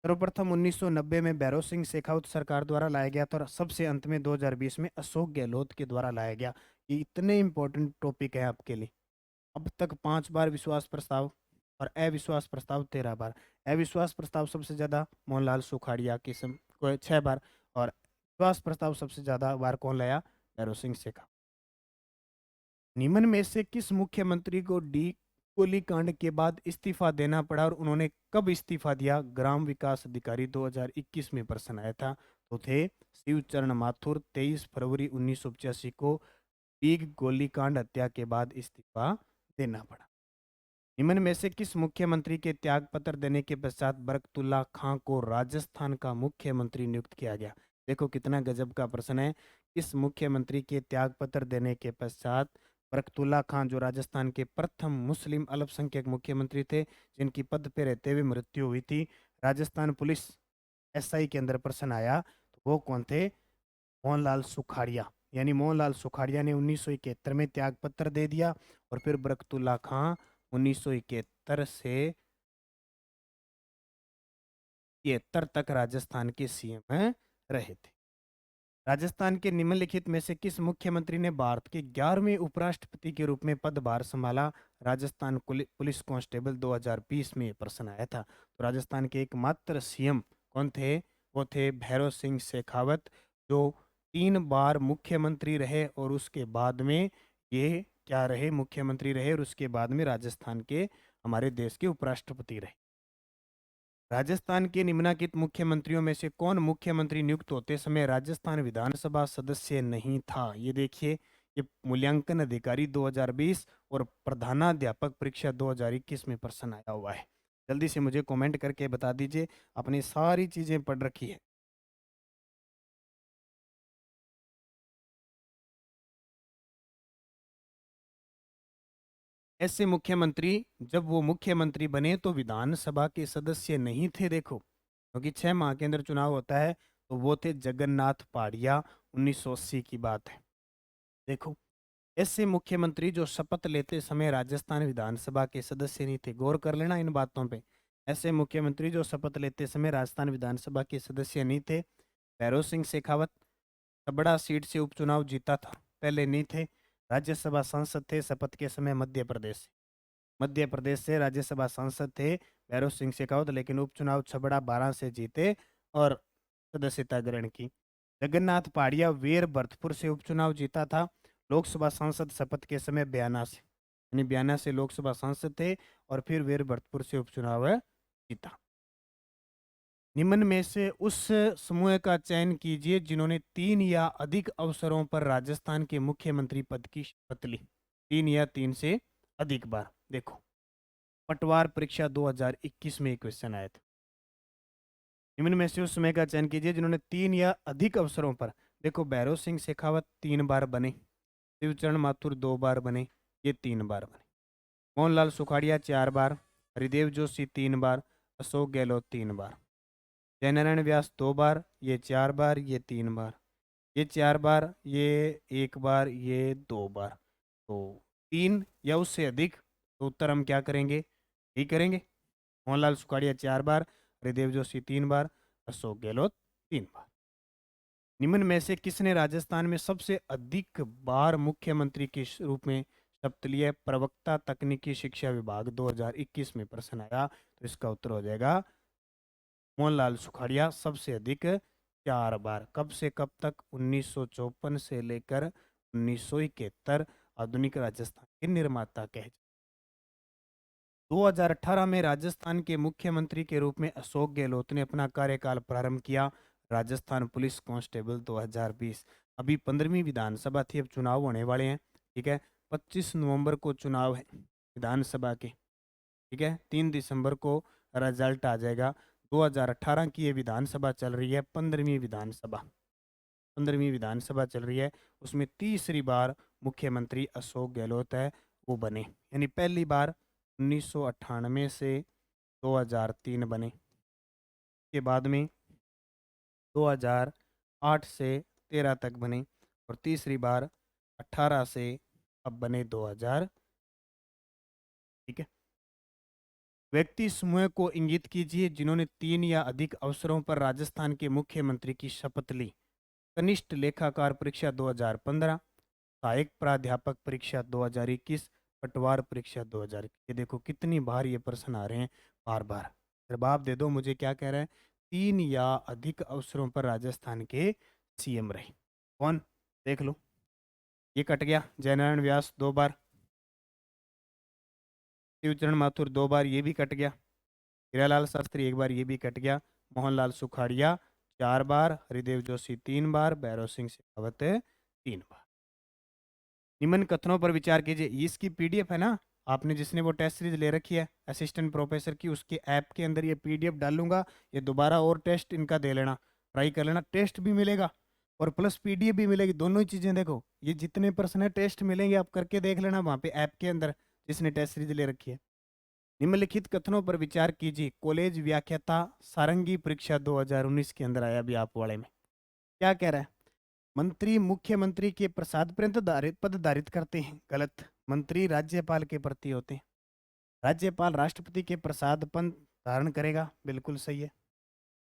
सर्वप्रथम 1990 में भैरव सिंह शेखावत सरकार द्वारा लाया गया था और सबसे अंत में 2020 में अशोक गहलोत के द्वारा लाया गया। ये इतने इंपॉर्टेंट टॉपिक है आपके लिए। अब तक 5 बार विश्वास प्रस्ताव और अविश्वास प्रस्ताव 13 बार। अविश्वास प्रस्ताव सबसे ज्यादा मोहनलाल सुखाड़िया के 6 बार और विश्वास प्रस्ताव सबसे ज्यादा बार कौन लाया? भैरव सिंह शेखावत। निम्न में से किस मुख्यमंत्री को डी गोलीकांड के बाद इस्तीफा देना पड़ा और उन्होंने कब इस्तीफा दिया? ग्राम विकास अधिकारी 2021 में प्रश्न आया था। तो थे शिवचरण माथुर। 23 फरवरी 1985 को डीग गोलीकांड हत्या के बाद इस्तीफा देना पड़ा। निम्न में से किस मुख्यमंत्री के त्यागपत्र देने के पश्चात बरकतुल्ला खां को राजस्थान का मुख्यमंत्री नियुक्त किया गया? देखो कितना गजब का प्रश्न है। किस मुख्यमंत्री के त्यागपत्र देने के पश्चात बरकतुल्ला खां, जो राजस्थान के प्रथम मुस्लिम अल्पसंख्यक मुख्यमंत्री थे, जिनकी पद पे रहते हुए मृत्यु हुई थी, राजस्थान पुलिस एसआई के अंदर प्रश्न आया, तो वो कौन थे? मोहनलाल सुखाड़िया। यानी मोहनलाल सुखाड़िया ने 1971 में त्यागपत्र दे दिया और फिर बरकतुल्ला खां 1971 से 73 तक राजस्थान के सीएम रहे थे। राजस्थान के निम्नलिखित में से किस मुख्यमंत्री ने भारत के 11वें उपराष्ट्रपति के रूप में पदभार संभाला? राजस्थान पुलिस कांस्टेबल 2020 में ये प्रश्न आया था। तो राजस्थान के एकमात्र सीएम कौन थे? वो थे भैरव सिंह शेखावत, जो 3 बार मुख्यमंत्री रहे और उसके बाद में ये क्या रहे? मुख्यमंत्री रहे और उसके बाद में राजस्थान के, हमारे देश के उपराष्ट्रपति रहे। राजस्थान के निम्नलिखित मुख्यमंत्रियों में से कौन मुख्यमंत्री नियुक्त होते समय राजस्थान विधानसभा सदस्य नहीं था? ये देखिए, ये मूल्यांकन अधिकारी 2020 और प्रधानाध्यापक परीक्षा 2021 में प्रश्न आया हुआ है। जल्दी से मुझे कमेंट करके बता दीजिए, आपने सारी चीजें पढ़ रखी है। ऐसे मुख्यमंत्री जब वो मुख्यमंत्री बने तो विधानसभा के सदस्य नहीं थे। देखो, क्योंकि 6 माह के अंदर चुनाव होता है, तो वो थे जगन्नाथ पाड़िया। 1980 की बात है। देखो, ऐसे मुख्यमंत्री जो शपथ लेते समय राजस्थान विधानसभा के सदस्य नहीं थे, गौर कर लेना इन बातों पे। ऐसे मुख्यमंत्री जो शपथ लेते समय राजस्थान विधानसभा के सदस्य नहीं थे। भैरव सिंह शेखावत छबड़ा सीट से उपचुनाव जीता था, पहले नहीं थे। राज्यसभा सांसद थे शपथ के समय मध्य प्रदेश से। मध्य प्रदेश से राज्यसभा सांसद थे भैरव सिंह शेखावत, लेकिन उपचुनाव छबड़ा 12 से जीते और सदस्यता ग्रहण की। जगन्नाथ पाड़िया वीर भरतपुर से उपचुनाव जीता था, लोकसभा सांसद शपथ के समय बयाना से, यानी बयाना से लोकसभा सांसद थे और फिर वीर भरतपुर से उपचुनाव जीता। निम्न में से उस समूह का चयन कीजिए जिन्होंने 3 या अधिक अवसरों पर राजस्थान के मुख्यमंत्री पद की शपथ ली। 3 या 3 से अधिक बार। देखो, पटवार परीक्षा 2021 में एक क्वेश्चन आया था। निम्न में से उस समय का चयन कीजिए जिन्होंने 3 या अधिक अवसरों पर, देखो भैरव सिंह शेखावत 3 बार बने, शिवचरण माथुर 2 बार बने, ये 3 बार बने। मोहनलाल सुखाड़िया 4 बार, हरिदेव जोशी 3 बार, अशोक गहलोत 3 बार, जयनारायण व्यास 2 बार, ये 4 बार, ये 3 बार, ये 4 बार, ये 1 बार, ये 2 बार। तो 3 या उससे अधिक, तो उत्तर हम क्या करेंगे? यही करेंगे। मोहनलाल सुखाड़िया 4 बार, हरिदेव जोशी 3 बार, अशोक गहलोत 3 बार। निम्न में से किसने राजस्थान में सबसे अधिक बार मुख्यमंत्री के रूप में शपथ लिया? प्रवक्ता तकनीकी शिक्षा विभाग 2021 में प्रश्न आया, तो इसका उत्तर हो जाएगा मोहनलाल सुखाड़िया सबसे अधिक 4 बार। कब से कब तक? 1954 से लेकर 1971। आधुनिक राजस्थान के निर्माता कहे। 2018 में राजस्थान के मुख्यमंत्री के रूप में अशोक गहलोत ने अपना कार्यकाल प्रारंभ किया। Rajasthan police constable 2020। अभी 15वीं विधानसभा थी, अब चुनाव होने वाले हैं। ठीक है, 25 नवंबर को चुनाव है विधानसभा के। ठीक है, 3 दिसंबर को रिजल्ट आ जाएगा। 2018 की ये विधानसभा चल रही है, 15वीं विधानसभा। 15वीं विधानसभा चल रही है, उसमें तीसरी बार मुख्यमंत्री अशोक गहलोत है, वो बने। यानी पहली बार 1998 से 2003 बने, के बाद में 2008 से 13 तक बने, और तीसरी बार 18 से अब बने 2000। ठीक है, व्यक्ति समूह को इंगित कीजिए जिन्होंने 3 या अधिक अवसरों पर राजस्थान के मुख्यमंत्री की शपथ ली। कनिष्ठ लेखाकार परीक्षा 2015, सहायक प्राध्यापक परीक्षा 2021, पटवार परीक्षा 2021। ये देखो कितनी बार ये प्रश्न आ रहे हैं, बार बार। जवाब दे दो मुझे, क्या कह रहा है? 3 या अधिक अवसरों पर राजस्थान के सीएम रहे। कौन? देख लो, ये कट गया। जयनारायण व्यास 2 बार, शिवचरण माथुर 2 बार, ये भी कट गया। हीरालाल शास्त्री 1 बार, ये भी कट गया। मोहनलाल सुखाड़िया 4 बार, हरिदेव जोशी 3 बार, भैरव सिंह शेखावत 3 बार। निम्न कथनों पर विचार कीजिए। इसकी पीडीएफ है ना, आपने जिसने वो टेस्ट सीरीज ले रखी है असिस्टेंट प्रोफेसर की, उसके ऐप के अंदर ये पीडीएफ डालूंगा, ये दोबारा और टेस्ट इनका दे लेना, ट्राई कर लेना, टेस्ट भी मिलेगा और प्लस पीडीएफ भी मिलेगी, दोनों ही चीज़ें देखो, ये जितने पर्सन है टेस्ट मिलेंगे, आप करके देख लेना वहाँ पे ऐप के अंदर जिसने टेस्ट सीरीज ले रखी है। निम्नलिखित कथनों पर विचार कीजिए, कॉलेज व्याख्याता सारंगी परीक्षा 2019 के अंदर आया अभी आप वाले में। क्या कह रहा है? मंत्री मुख्यमंत्री के प्रसाद पर्यंत पद धारित करते हैं, गलत। मंत्री राज्यपाल के प्रति होते हैं, राज्यपाल राष्ट्रपति के प्रसाद पद धारण करेगा, बिल्कुल सही है।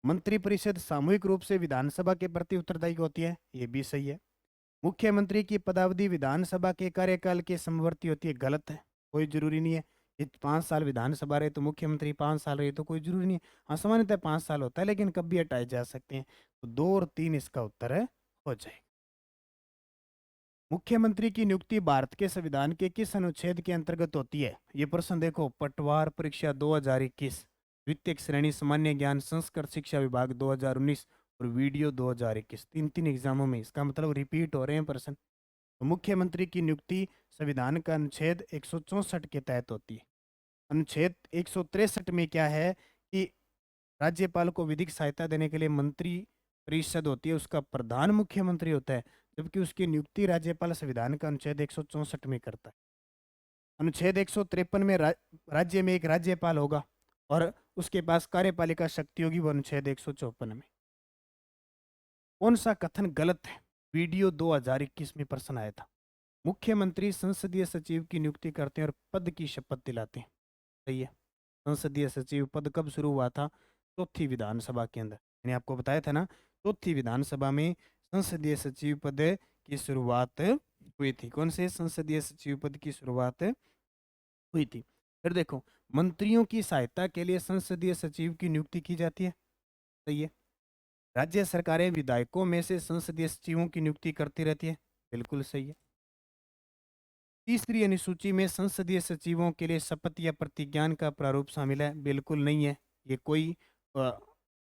मंत्रिपरिषद सामूहिक रूप से विधानसभा के प्रति उत्तरदायी होती है, ये भी सही है। मुख्यमंत्री की पदावधि विधानसभा के कार्यकाल के समवर्ती होती है, गलत है, कोई जरूरी नहीं है। ये 5 साल विधानसभा रहे तो मुख्यमंत्री 5 साल रहे तो कोई जरूरी नहीं है। हाँ, सामान्यतः 5 साल होता है, लेकिन कब भी हटाए जा सकते हैं। तो 2 और 3 इसका उत्तर है, हो जाएगा। मुख्यमंत्री की नियुक्ति भारत के संविधान के किस अनुच्छेद के अंतर्गत होती है? ये प्रश्न देखो, पटवार परीक्षा 2021, द्वितीय श्रेणी सामान्य ज्ञान संस्कृत शिक्षा विभाग 2019 और वीडियो 2021, तीन तीन एग्जामों में, इसका मतलब रिपीट हो रहे हैं प्रश्न। तो मुख्यमंत्री की नियुक्ति संविधान का अनुच्छेद 164 के तहत होती है। अनुच्छेद 163 में क्या है कि राज्यपाल को विधिक सहायता देने के लिए मंत्री परिषद होती है, उसका प्रधान मुख्यमंत्री होता है, जबकि उसकी नियुक्ति राज्यपाल संविधान का अनुच्छेद 164 में करता है। अनुच्छेद 153 में राज्य में एक राज्यपाल होगा और उसके पास कार्यपालिका शक्ति होगी, वो अनुच्छेद 154 में। कौन सा कथन गलत है? वीडियो 2021 में प्रश्न आया था। मुख्यमंत्री संसदीय सचिव की नियुक्ति करते हैं और पद की शपथ दिलाते हैं, सही है। संसदीय सचिव पद कब शुरू हुआ था? चौथी विधानसभा के अंदर, मैंने आपको बताया था ना, चौथी विधानसभा में संसदीय सचिव पद की शुरुआत हुई थी। कौन से संसदीय सचिव पद की शुरुआत हुई थी? फिर देखो, मंत्रियों की सहायता के लिए संसदीय सचिव की नियुक्ति की जाती है, सही है। राज्य सरकारें विधायकों में से संसदीय सचिवों की नियुक्ति करती रहती है, बिल्कुल सही है। तीसरी अनुसूची में संसदीय सचिवों के लिए शपथ या प्रतिज्ञान का प्रारूप शामिल है, बिल्कुल नहीं है, ये कोई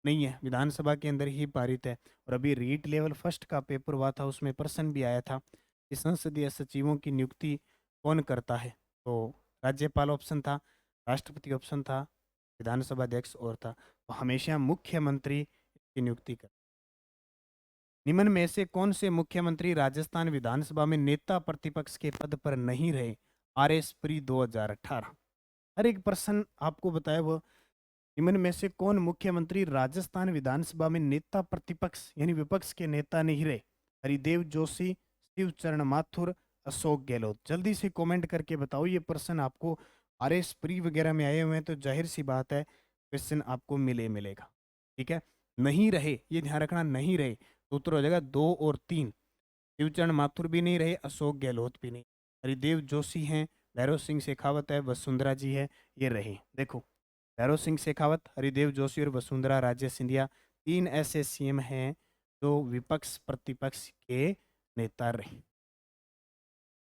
नहीं है, विधानसभा के अंदर ही पारित है। और अभी रीट लेवल फर्स्ट का पेपर हुआ था, उसमें प्रश्न भी आया था कि संसदीय सचिवों की नियुक्ति कौन करता है, तो राज्यपाल ऑप्शन था, राष्ट्रपति ऑप्शन था, विधानसभा अध्यक्ष और था, तो हमेशा मुख्यमंत्री की नियुक्ति कर। निम्न में से कौन से मुख्यमंत्री राजस्थान विधानसभा में नेता प्रतिपक्ष के पद पर नहीं रहे? RS pre 2018। हर एक प्रश्न आपको बताया वो, निम्न में से कौन मुख्यमंत्री राजस्थान विधानसभा में नेता प्रतिपक्ष यानी विपक्ष के नेता नहीं रहे? हरिदेव जोशी, शिवचरण माथुर, अशोक गहलोत। जल्दी से कमेंट करके बताओ, ये प्रश्न आपको RS प्री वगैरह में आए हुए हैं, तो जाहिर सी बात है क्वेश्चन आपको मिलेगा, ठीक है। नहीं रहे, ये ध्यान रखना, नहीं रहे तो उत्तर हो जाएगा 2 और 3। शिवचरण माथुर भी नहीं रहे, अशोक गहलोत भी नहीं, हरिदेव जोशी हैं, भैरव सिंह शेखावत है, वसुंधरा जी है, ये रहे। देखो, भैरव सिंह शेखावत, हरिदेव जोशी और वसुंधरा राजे सिंधिया, 3 ऐसे सीएम हैं जो विपक्ष प्रतिपक्ष के नेता रहे।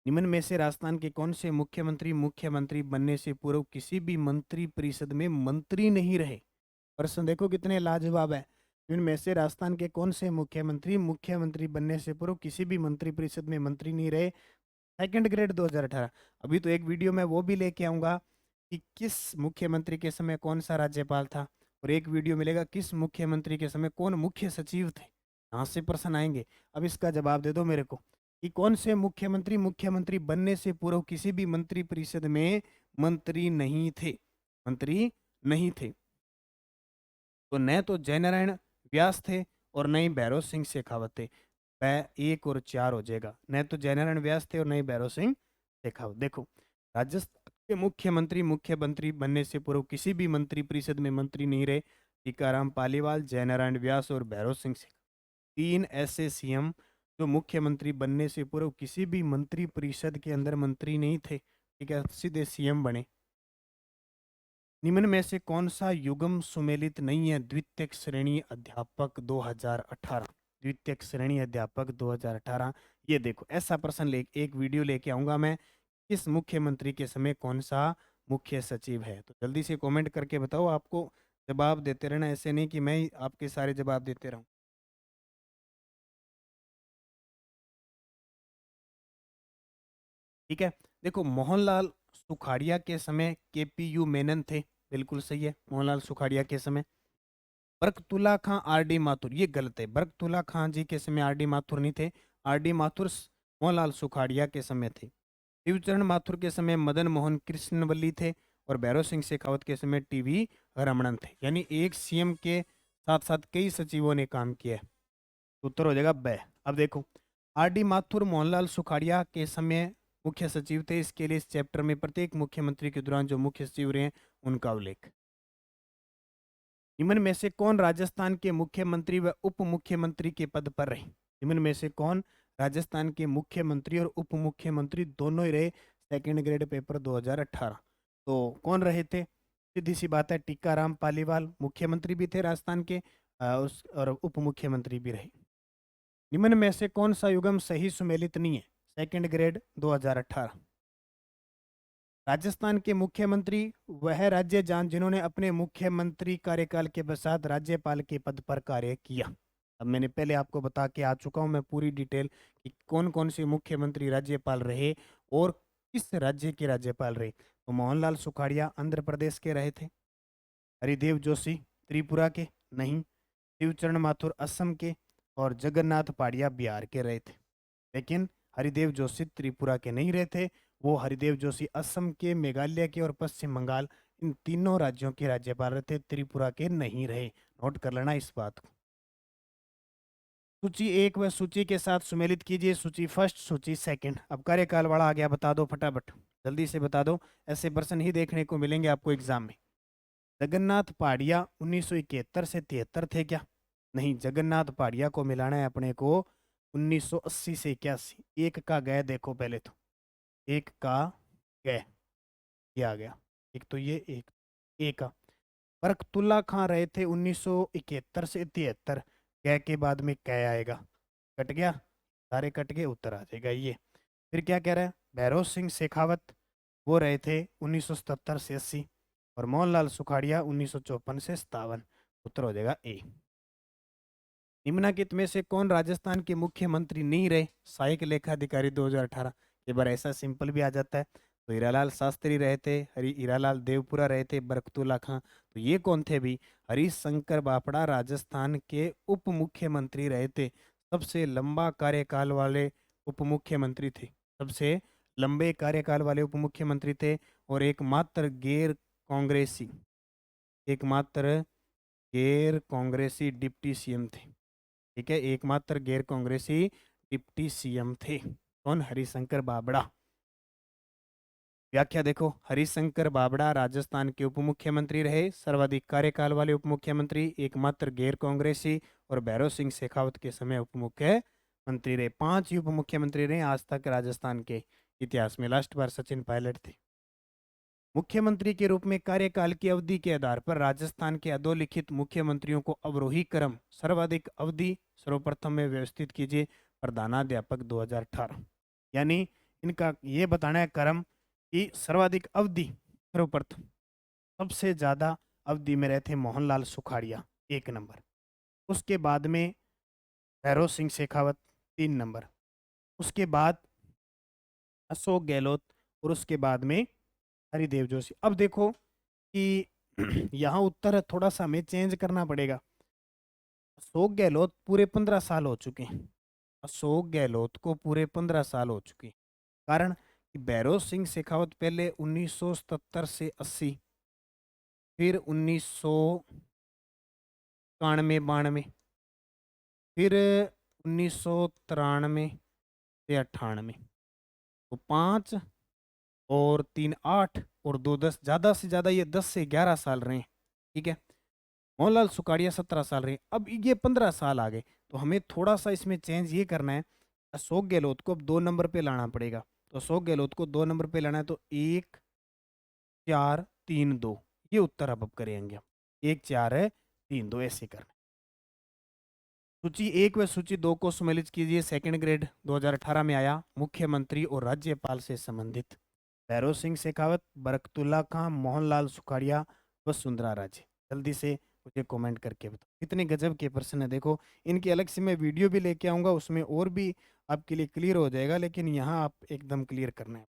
निम्न में से राजस्थान के कौन से मुख्यमंत्री बनने से पूर्व किसी भी मंत्री परिषद में मंत्री नहीं रहे? प्रश्न देखो कितने लाजवाब है। इनमें से राजस्थान के कौन से मुख्यमंत्री बनने से पूर्व किसी भी मंत्री परिषद में मंत्री नहीं रहे? Second grade 2018। अभी तो एक वीडियो में वो भी लेके आऊंगा कि किस मुख्यमंत्री के समय कौन सा राज्यपाल था, और एक वीडियो मिलेगा किस मुख्यमंत्री के समय कौन मुख्य सचिव थे। यहाँ से प्रश्न आएंगे। अब इसका जवाब दे दो मेरे को कि कौन से मुख्यमंत्री बनने से पूर्व किसी भी मंत्री परिषद में मंत्री नहीं थे, मंत्री नहीं थे। तो न तो जयनारायण व्यास थे और न ही भैरव सिंह शेखावत थे। वह 1 और 4 हो जाएगा, न तो जयनारायण व्यास थे और न ही भैरव सिंह शेखावत। देखो, राजस्थान के मुख्यमंत्री बनने से पूर्व किसी भी मंत्री परिषद में मंत्री नहीं रहे। टीकाराम पालीवाल, जयनारायण व्यास और भैरव सिंह शेखावत, 3 ऐसे सीएम जो मुख्यमंत्री बनने से पूर्व किसी भी मंत्री परिषद के अंदर मंत्री नहीं थे, ठीक है, सीधे सीएम बने। निम्न में से कौन सा युग्म सुमेलित नहीं है? द्वितीय श्रेणी अध्यापक 2018, द्वितीय श्रेणी अध्यापक 2018। ये देखो, ऐसा प्रश्न एक वीडियो लेके आऊंगा मैं, किस मुख्यमंत्री के समय कौन सा मुख्य सचिव है। तो जल्दी से कमेंट करके बताओ, आपको जवाब देते रहना, ऐसे नहीं कि मैं ही आपके सारे जवाब देते रहूं। ठीक है, देखो, मोहनलाल सुखाड़िया के समय KPU मेनन थे, बिल्कुल सही है, मोहनलाल सुखाड़िया के समय। बरकतुल्ला खां RD माथुर, ये गलत है, बरकतुल्ला खां जी के समय RD माथुर नहीं थे, RD माथुर मोहनलाल सुखाड़िया के समय थे। शिवचरण माथुर के समय मदन मोहन कृष्णवल्ली थे और भैरव सिंह शेखावत के समय TV रमणन थे। यानी एक CM के साथ साथ कई सचिवों ने काम किया है। उत्तर हो जाएगा ब। अब देखो, RD माथुर मोहनलाल सुखाड़िया के समय मुख्य सचिव थे। इसके लिए इस चैप्टर में प्रत्येक मुख्यमंत्री के दौरान जो मुख्य सचिव रहे उनका उल्लेख। निम्न में से कौन राजस्थान के मुख्यमंत्री व उप मुख्यमंत्री के पद पर रहे? निम्न में से कौन राजस्थान के मुख्यमंत्री और उप मुख्यमंत्री दोनों ही रहे सेकंड ग्रेड पेपर 2018? तो कौन रहे थे? सीधी सी बात है, टीकाराम पालीवाल मुख्यमंत्री भी थे राजस्थान के, उस और उप मुख्यमंत्री भी रहे। निम्न में से कौन सा युग्म सही सुमेलित नहीं है? Second grade 2018। राजस्थान के मुख्यमंत्री वह राज्य जान जिन्होंने अपने मुख्यमंत्री कार्यकाल के पश्चात राज्यपाल के पद पर कार्य किया। अब मैंने पहले आपको बता के आ चुका हूं मैं पूरी डिटेल कि कौन कौन से मुख्यमंत्री राज्यपाल रहे और किस राज्य के राज्यपाल रहे। तो मोहनलाल सुखाड़िया आंध्र प्रदेश के रहे थे। हरिदेव जोशी त्रिपुरा के नहीं, शिवचरण माथुर असम के और जगन्नाथ पाड़िया बिहार के रहे थे। लेकिन हरिदेव जोशी त्रिपुरा के नहीं रहे थे, वो हरिदेव जोशी असम के, मेघालय के और पश्चिम बंगाल इन तीनों राज्यों के राज्यपाल रहे थे, त्रिपुरा के नहीं रहे। नोट कर लेना इस बात को। सूची 1 व सूची के साथ सुमेलित कीजिए, सूची फर्स्ट सूची सेकंड। अब कार्यकाल वाला आ गया, बता दो फटाफट, जल्दी से बता दो, ऐसे प्रश्न ही देखने को मिलेंगे आपको एग्जाम में। जगन्नाथ पाड़िया 1971 से 73 थे क्या? नहीं, जगन्नाथ पाड़िया को मिलाना है अपने को 1980 से 81। एक का गए देखो पहले तो, एक का गए ये आ गया, एक तो ये एक का। बरकतुल्ला खां रहे थे 1971 से 73, गए के बाद में कै आएगा, कट गया, सारे कट गए, उत्तर आ जाएगा ये। फिर क्या कह रहा है? भैरव सिंह शेखावत वो रहे थे 1977 से 80 और मोहनलाल सुखाड़िया 1954 से 57। उत्तर हो जाएगा ए। निम्नलिखित में से कौन राजस्थान के मुख्यमंत्री नहीं रहे सहायक लेखाधिकारी 2018? एक बार ऐसा सिंपल भी आ जाता है। तो हीरालाल शास्त्री रहे थे, हीरालाल देवपुरा रहे थे, बरकतुल्ला खां। तो ये कौन थे भी? हरिशंकर बापड़ा राजस्थान के उप मुख्यमंत्री रहे थे, सबसे लंबा कार्यकाल वाले उप मुख्यमंत्री थे, सबसे लंबे कार्यकाल वाले उप मुख्यमंत्री थे और एकमात्र गैर कांग्रेसी, एकमात्र गैर कांग्रेसी डिप्टी CM थे। ठीक है, एकमात्र गैर कांग्रेसी डिप्टी CM थे। कौन? हरिशंकर बाबड़ा। व्याख्या देखो, हरिशंकर बाबड़ा राजस्थान के उप मुख्यमंत्री रहे, सर्वाधिक कार्यकाल वाले उप मुख्यमंत्री, एकमात्र गैर कांग्रेसी और भैरव सिंह शेखावत के समय उप मुख्यमंत्री रहे। 5 ही उप मुख्यमंत्री रहे आज तक राजस्थान के इतिहास में। लास्ट बार सचिन पायलट थे। मुख्यमंत्री के रूप में कार्यकाल की अवधि के आधार पर राजस्थान के अधोलिखित मुख्यमंत्रियों को अवरोही क्रम सर्वाधिक अवधि सर्वप्रथम में व्यवस्थित कीजिए। प्रधानाध्यापक 2018। यानी इनका ये बताना है क्रम कि सर्वाधिक अवधि सर्वप्रथम सबसे ज्यादा अवधि में रहे थे मोहनलाल सुखाड़िया 1 नंबर, उसके बाद में भैरव सिंह शेखावत 3 नंबर, उसके बाद अशोक गहलोत और उसके बाद में हरिदेव जोशी। अब देखो कि यहाँ उत्तर थोड़ा सा हमें चेंज करना पड़ेगा। अशोक गहलोत पूरे 15 साल हो चुके हैं, अशोक गहलोत को पूरे 15 साल हो चुके हैं। कारण कि भैरव सिंह शेखावत पहले 1977 से 80, फिर 1991 92, फिर 1993 से 98। तो 5 और 3 8 और 2 10, ज़्यादा से ज़्यादा ये 10 से 11 साल रहे हैं। ठीक है, मोहनलाल सुखाड़िया 17 साल रहे, अब ये 15 साल आ गए। तो हमें थोड़ा सा इसमें चेंज ये करना है, अशोक गहलोत को अब 2 नंबर पे लाना पड़ेगा। तो अशोक गहलोत को 2 नंबर पे लाना है, तो 1 4 3 2 ये उत्तर अब करेंगे हम। 1 4 है 3 2 ऐसे करना। सूची 1 व सूची 2 को सम्मिलित कीजिए। सेकंड ग्रेड 2018 में आया, मुख्यमंत्री और राज्यपाल से संबंधित। भैरव सिंह शेखावत, बरकतुल्ला खां, मोहनलाल सुखाड़िया, वसुंधरा राजे। जल्दी से मुझे कमेंट करके बताओ कितने गजब के प्रश्न है। देखो इनकी अलग से मैं वीडियो भी लेके आऊँगा, उसमें और भी आपके लिए क्लियर हो जाएगा, लेकिन यहाँ आप एकदम क्लियर करना है।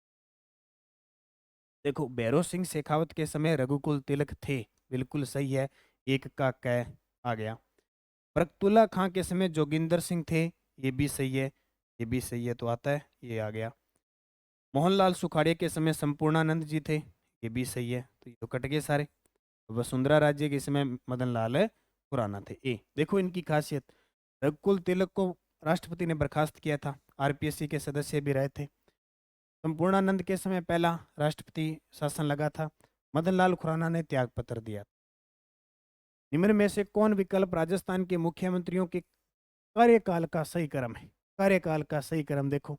देखो, भैरव सिंह शेखावत के समय रघुकुल तिलक थे, बिल्कुल सही है, एक का कै आ गया। बरकतुल्ला खां के समय जोगिंदर सिंह थे, ये भी सही है, ये भी सही है, तो आता है, ये आ गया। मोहनलाल सुखाड़िया के समय संपूर्णानंद जी थे, ये भी सही है, तो ये तो कट गए सारे। वसुंधरा राज्य के समय मदन लाल खुराना थे। ए देखो इनकी खासियत, रघुकुल तिलक को राष्ट्रपति ने बर्खास्त किया था, आरपीएससी के सदस्य भी रहे थे। संपूर्णानंद के समय पहला राष्ट्रपति शासन लगा था। मदन लाल खुराना ने त्याग पत्र दिया। निम्न में से कौन विकल्प राजस्थान के मुख्यमंत्रियों के कार्यकाल का सही क्रम है? कार्यकाल का सही क्रम देखो,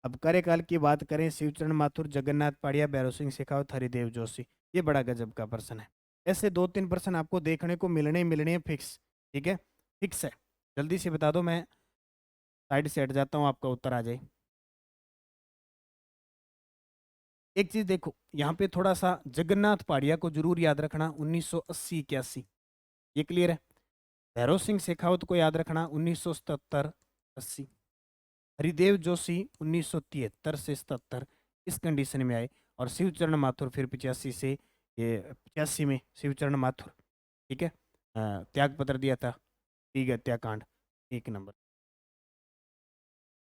अब कार्यकाल की बात करें, शिवचरण माथुर, जगन्नाथ पाड़िया, भैरव सिंह शेखावत, हरिदेव जोशी। ये बड़ा गजब का प्रश्न है। ऐसे 2-3 प्रश्न आपको देखने को मिलने ही मिलने हैं, फिक्स। ठीक है, फिक्स है। जल्दी से बता दो, मैं साइड से हट जाता हूँ, आपका उत्तर आ जाए। एक चीज देखो, यहाँ पे थोड़ा सा जगन्नाथ पाड़िया को जरूर याद रखना, 1980-81, ये क्लियर है। भैरव सिंह शेखावत को याद रखना, 1977-80। हरिदेव जोशी 1973 से 77, इस कंडीशन में आए। और शिवचरण माथुर फिर 85 से, ये 85 में शिवचरण माथुर, ठीक है, त्याग पत्र दिया था, ठीक है, हत्याकांड, 1 नंबर।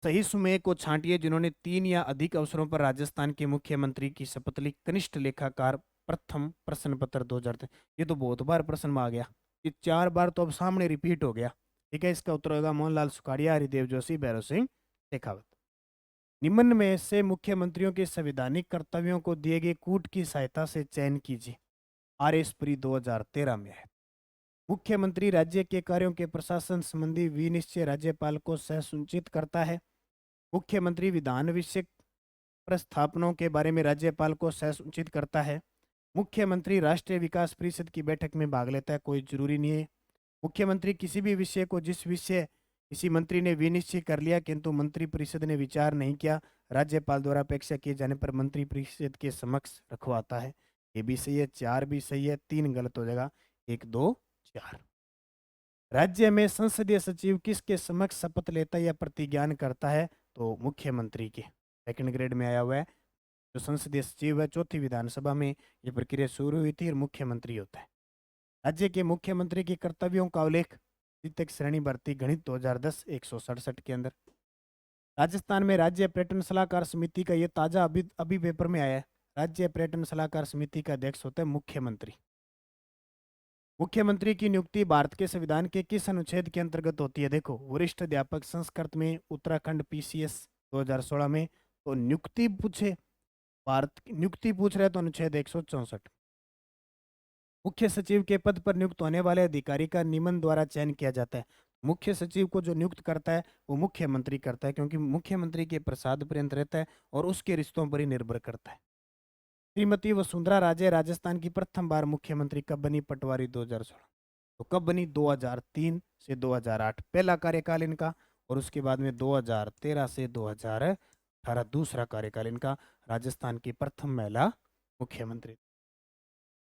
सही सुमेय को छांटिए जिन्होंने 3 या अधिक अवसरों पर राजस्थान के मुख्यमंत्री की शपथ ली। कनिष्ठ लेखाकार प्रथम प्रश्न पत्र 2003। ये तो बहुत बार प्रश्न में आ गया, ये 4 बार तो अब सामने रिपीट हो गया। ठीक है, इसका उत्तर होगा मोहनलाल सुखाड़िया, हरिदेव जोशी, भैरव सिंह शेखावत। निम्न में से मुख्यमंत्रियों के संवैधानिक कर्तव्यों को दिए गए कूट की सहायता से चयन कीजिए। आरएस प्री 2013 में है। मुख्यमंत्री राज्य के कार्यों के प्रशासन संबंधी विनिश्चय राज्यपाल को सहसुचित करता है। मुख्यमंत्री विधान विषयक प्रस्थापनों के बारे में राज्यपाल को सहसूचित करता है। मुख्यमंत्री राष्ट्रीय विकास परिषद की बैठक में भाग लेता है, कोई जरूरी नहीं है। मुख्यमंत्री किसी भी विषय को, जिस विषय किसी मंत्री ने विनिश्चय कर लिया किंतु मंत्री परिषद ने विचार नहीं किया, राज्यपाल द्वारा अपेक्षा किए जाने पर मंत्री परिषद के समक्ष रखवाता है। ये भी सही है, 4 भी सही है, 3 गलत हो जाएगा, 1 2 4। राज्य में संसदीय सचिव किसके समक्ष शपथ लेता है या प्रतिज्ञान करता है? तो मुख्यमंत्री के। सेकंड ग्रेड में आया हुआ है, जो संसदीय सचिव है, चौथी विधानसभा में ये प्रक्रिया शुरू हुई थी और मुख्यमंत्री होता है। राज्य के मुख्यमंत्री के कर्तव्यों का उल्लेख द्वितीय श्रेणी भर्ती गणित 2010 167 के अंदर। राजस्थान में राज्य पर्यटन सलाहकार समिति का ये ताजा अभी पेपर में आया है। राज्य पर्यटन सलाहकार समिति का अध्यक्ष होता है मुख्यमंत्री। मुख्यमंत्री की नियुक्ति भारत के संविधान के किस अनुच्छेद के अंतर्गत होती है? देखो, वरिष्ठ अध्यापक संस्कृत में, उत्तराखंड पीसीएस 2016 में। तो नियुक्ति पूछे, भारत की नियुक्ति पूछ रहे तो अनुच्छेद 164। मुख्य सचिव के पद पर नियुक्त होने वाले अधिकारी का निमन द्वारा चयन किया जाता है। मुख्य सचिव को जो नियुक्त करता है वो मुख्यमंत्री करता है, क्योंकि मुख्यमंत्री के प्रसाद पर्यंत रहता है और उसके रिश्तों पर ही निर्भर करता है। श्रीमती वसुंधरा राजे राजस्थान की प्रथम बार मुख्यमंत्री कब बनी? पटवारी 2016। तो कब बनी? 2003 से 2008 पहला कार्यकाल इनका, और उसके बाद में 2013 से 2018 दूसरा कार्यकाल इनका। राजस्थान की प्रथम महिला मुख्यमंत्री।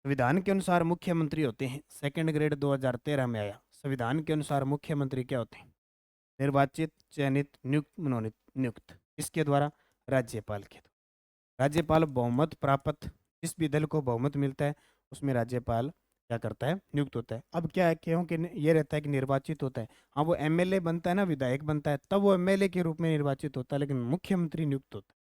संविधान के अनुसार मुख्यमंत्री होते हैं, सेकंड ग्रेड 2013 में आया। संविधान के अनुसार मुख्यमंत्री क्या होते हैं? निर्वाचित, चयनित, नियुक्त, मनोनीत। नियुक्त इसके द्वारा? राज्यपाल के द्वारा। राज्यपाल बहुमत प्राप्त, जिस भी दल को बहुमत मिलता है उसमें राज्यपाल क्या करता है? नियुक्त होता है। अब क्या है, क्योंकि ये रहता है कि निर्वाचित होता है। हाँ, वो एमएलए बनता है ना, विधायक बनता है, तब वो एमएलए के रूप में निर्वाचित होता है, लेकिन मुख्यमंत्री नियुक्त होता है।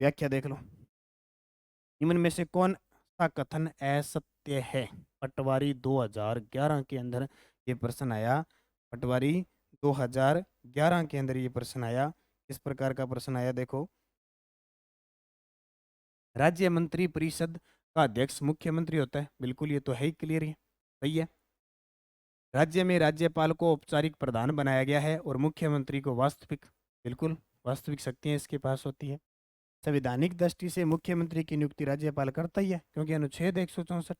व्याख्या देख लो, निम्न में से कौन सा कथन असत्य है? पटवारी 2011 के अंदर ये प्रश्न आया। पटवारी 2011 के अंदर ये प्रश्न आया। इस प्रकार का प्रश्न आया, देखो, राज्य मंत्री परिषद का अध्यक्ष मुख्यमंत्री होता है, बिल्कुल, ये तो है ही, क्लियर है, सही है। राज्य में राज्यपाल को औपचारिक प्रधान बनाया गया है और मुख्यमंत्री को वास्तविक, बिल्कुल, वास्तविक शक्तियां इसके पास होती है। संवैधानिक दृष्टि से मुख्यमंत्री की नियुक्ति राज्यपाल करता ही है, क्योंकि अनुच्छेद 164।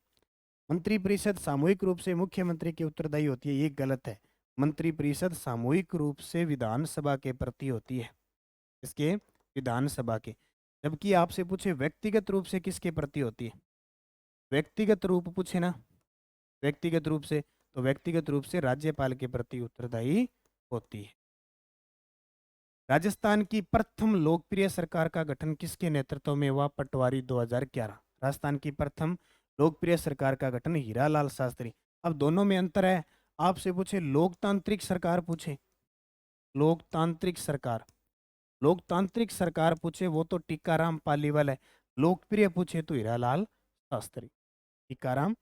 मंत्रिपरिषद सामूहिक रूप से मुख्यमंत्री की उत्तरदायी होती है, ये गलत है। मंत्रिपरिषद सामूहिक रूप से विधानसभा के प्रति होती है, इसके विधानसभा के। जबकि आपसे पूछे व्यक्तिगत रूप से किसके प्रति होती है? व्यक्तिगत रूप पूछे ना, व्यक्तिगत रूप से, तो व्यक्तिगत रूप से राज्यपाल के प्रति उत्तरदायी होती है। राजस्थान की प्रथम लोकप्रिय सरकार का गठन किसके नेतृत्व में हुआ? पटवारी 2011। राजस्थान की प्रथम लोकप्रिय सरकार का गठन हीरालाल शास्त्री। अब दोनों में अंतर है। आपसे पूछे लोकतांत्रिक सरकार पूछे, लोकतांत्रिक सरकार, लोकतांत्रिक सरकार पूछे वो तो टीकाराम पालीवाल है। लोकप्रिय पूछे तो हीरालाल शास्त्री, टीकाराम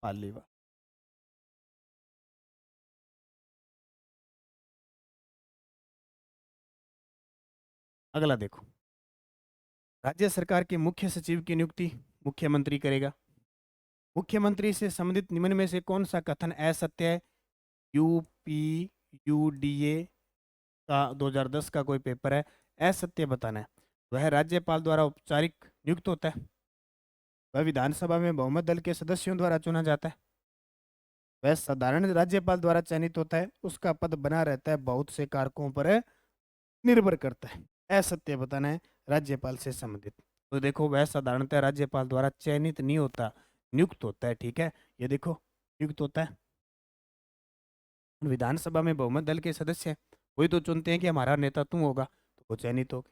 पालीवाल। अगला देखो, राज्य सरकार के मुख्य सचिव की नियुक्ति मुख्यमंत्री करेगा। मुख्यमंत्री से संबंधित निम्न में से कौन सा कथन असत्य है? यूपीयूडीए का 2010 का कोई पेपर है, असत्य बताना है। वह राज्यपाल द्वारा औपचारिक नियुक्त होता है। वह विधानसभा में बहुमत दल के सदस्यों द्वारा चुना जाता है। वह साधारण राज्यपाल द्वारा चयनित होता है। उसका पद बना रहता है, बहुत से कारकों पर निर्भर करता है। असत्य बताना है राज्यपाल से संबंधित। तो देखो, वह साधारणतः राज्यपाल द्वारा चयनित नहीं होता, नियुक्त होता है। ठीक है, ये देखो नियुक्त होता है। विधानसभा में बहुमत दल के सदस्य वही तो चुनते हैं कि हमारा नेता तुम होगा, तो वो चयनित होगा।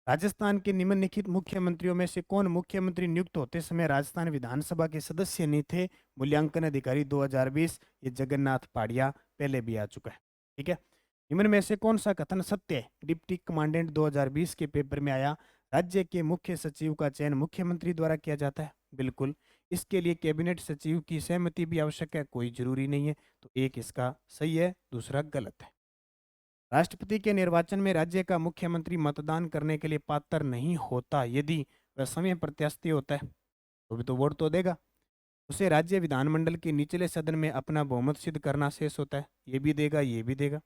राजस्थान के निम्नलिखित मुख्यमंत्रियों में से कौन मुख्यमंत्री नियुक्त होते समय राजस्थान विधानसभा के सदस्य नहीं थे? मूल्यांकन अधिकारी 2020, ये जगन्नाथ पाड़िया, पहले भी आ चुका है। ठीक है, निम्न में से कौन सा कथन सत्य है? डिप्टी कमांडेंट 2020 के पेपर में आया। राज्य के मुख्य सचिव का चयन मुख्यमंत्री द्वारा किया जाता है। बिल्कुल, इसके लिए कैबिनेट सचिव की सहमति भी आवश्यक है, कोई जरूरी नहीं है। तो एक इसका सही है, दूसरा गलत है। राष्ट्रपति के निर्वाचन में राज्य का मुख्यमंत्री मतदान करने के लिए पात्र नहीं होता यदि वह समय प्रत्याशी होता है, तो भी तो वोट तो देगा। उसे राज्य विधानमंडल के निचले सदन में अपना बहुमत सिद्ध करना शेष होता है, ये भी देगा, ये भी देगा।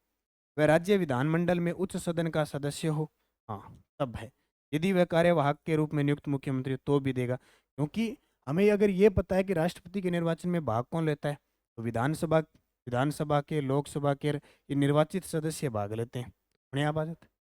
वह राज्य विधानमंडल में उच्च सदन का सदस्य हो, हाँ तब है। यदि वह कार्यवाहक के रूप में नियुक्त मुख्यमंत्री तो भी देगा, क्योंकि हमें अगर ये पता है कि राष्ट्रपति के निर्वाचन में भाग कौन लेता है, तो विधानसभा विधानसभा के, लोकसभा के ये निर्वाचित सदस्य भाग लेते हैं। उन्हें आप आ जाते हैं।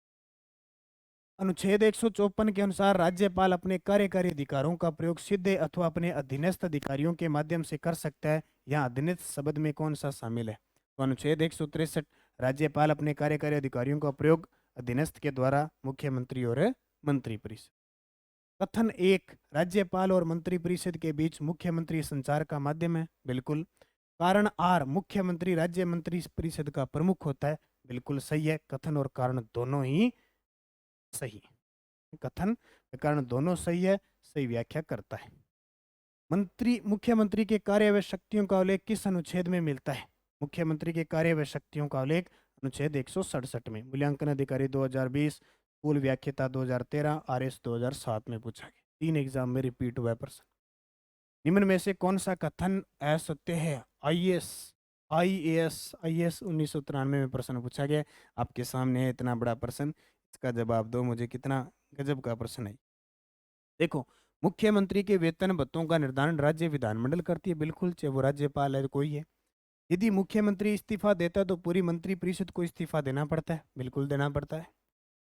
अनुच्छेद 154 के अनुसार राज्यपाल अपने कार्यकारी अधिकारों का प्रयोग सीधे अथवा अपने अधीनस्थ अधिकारियों के माध्यम से कर सकता है। यहाँ अधीनस्थ शब्द में कौन सा शामिल है? तो अनुच्छेद 163, राज्यपाल अपने कार्यकारी अधिकारियों का प्रयोग अधीनस्थ के द्वारा मुख्यमंत्री और मंत्री परिषद। कथन एक, राज्यपाल और मंत्री परिषद के बीच मुख्यमंत्री संचार का माध्यम है। बिल्कुल। कारण आर, मुख्यमंत्री राज्य मंत्री परिषद का प्रमुख होता है। बिल्कुल सही है, कथन और कारण दोनों ही सही है। कथन कारण दोनों सही है, सही व्याख्या करता है। मुख्यमंत्री के कार्य व शक्तियों का उल्लेख किस अनुच्छेद में मिलता है? मुख्यमंत्री के कार्य व शक्तियों का उल्लेख अनुच्छेद 167 में। मूल्यांकन अधिकारी 2020, स्कूल व्याख्याता 2013, आरएस 2007 में पूछा गया। 3 एग्जाम में रिपीट हुआ प्रश्न। निम्न में से कौन सा कथन असत्य है? आईएएस आईएएस 1993 में प्रश्न पूछा गया। आपके सामने है इतना बड़ा प्रश्न, इसका जवाब दो मुझे। कितना गजब का प्रश्न है। देखो, मुख्यमंत्री के वेतन भत्तों का निर्धारण राज्य विधानमंडल करती है। बिल्कुल, चाहे वो राज्यपाल है कोई है। यदि मुख्यमंत्री इस्तीफा देता है तो पूरी मंत्रिपरिषद को इस्तीफा देना पड़ता है। बिल्कुल देना पड़ता है।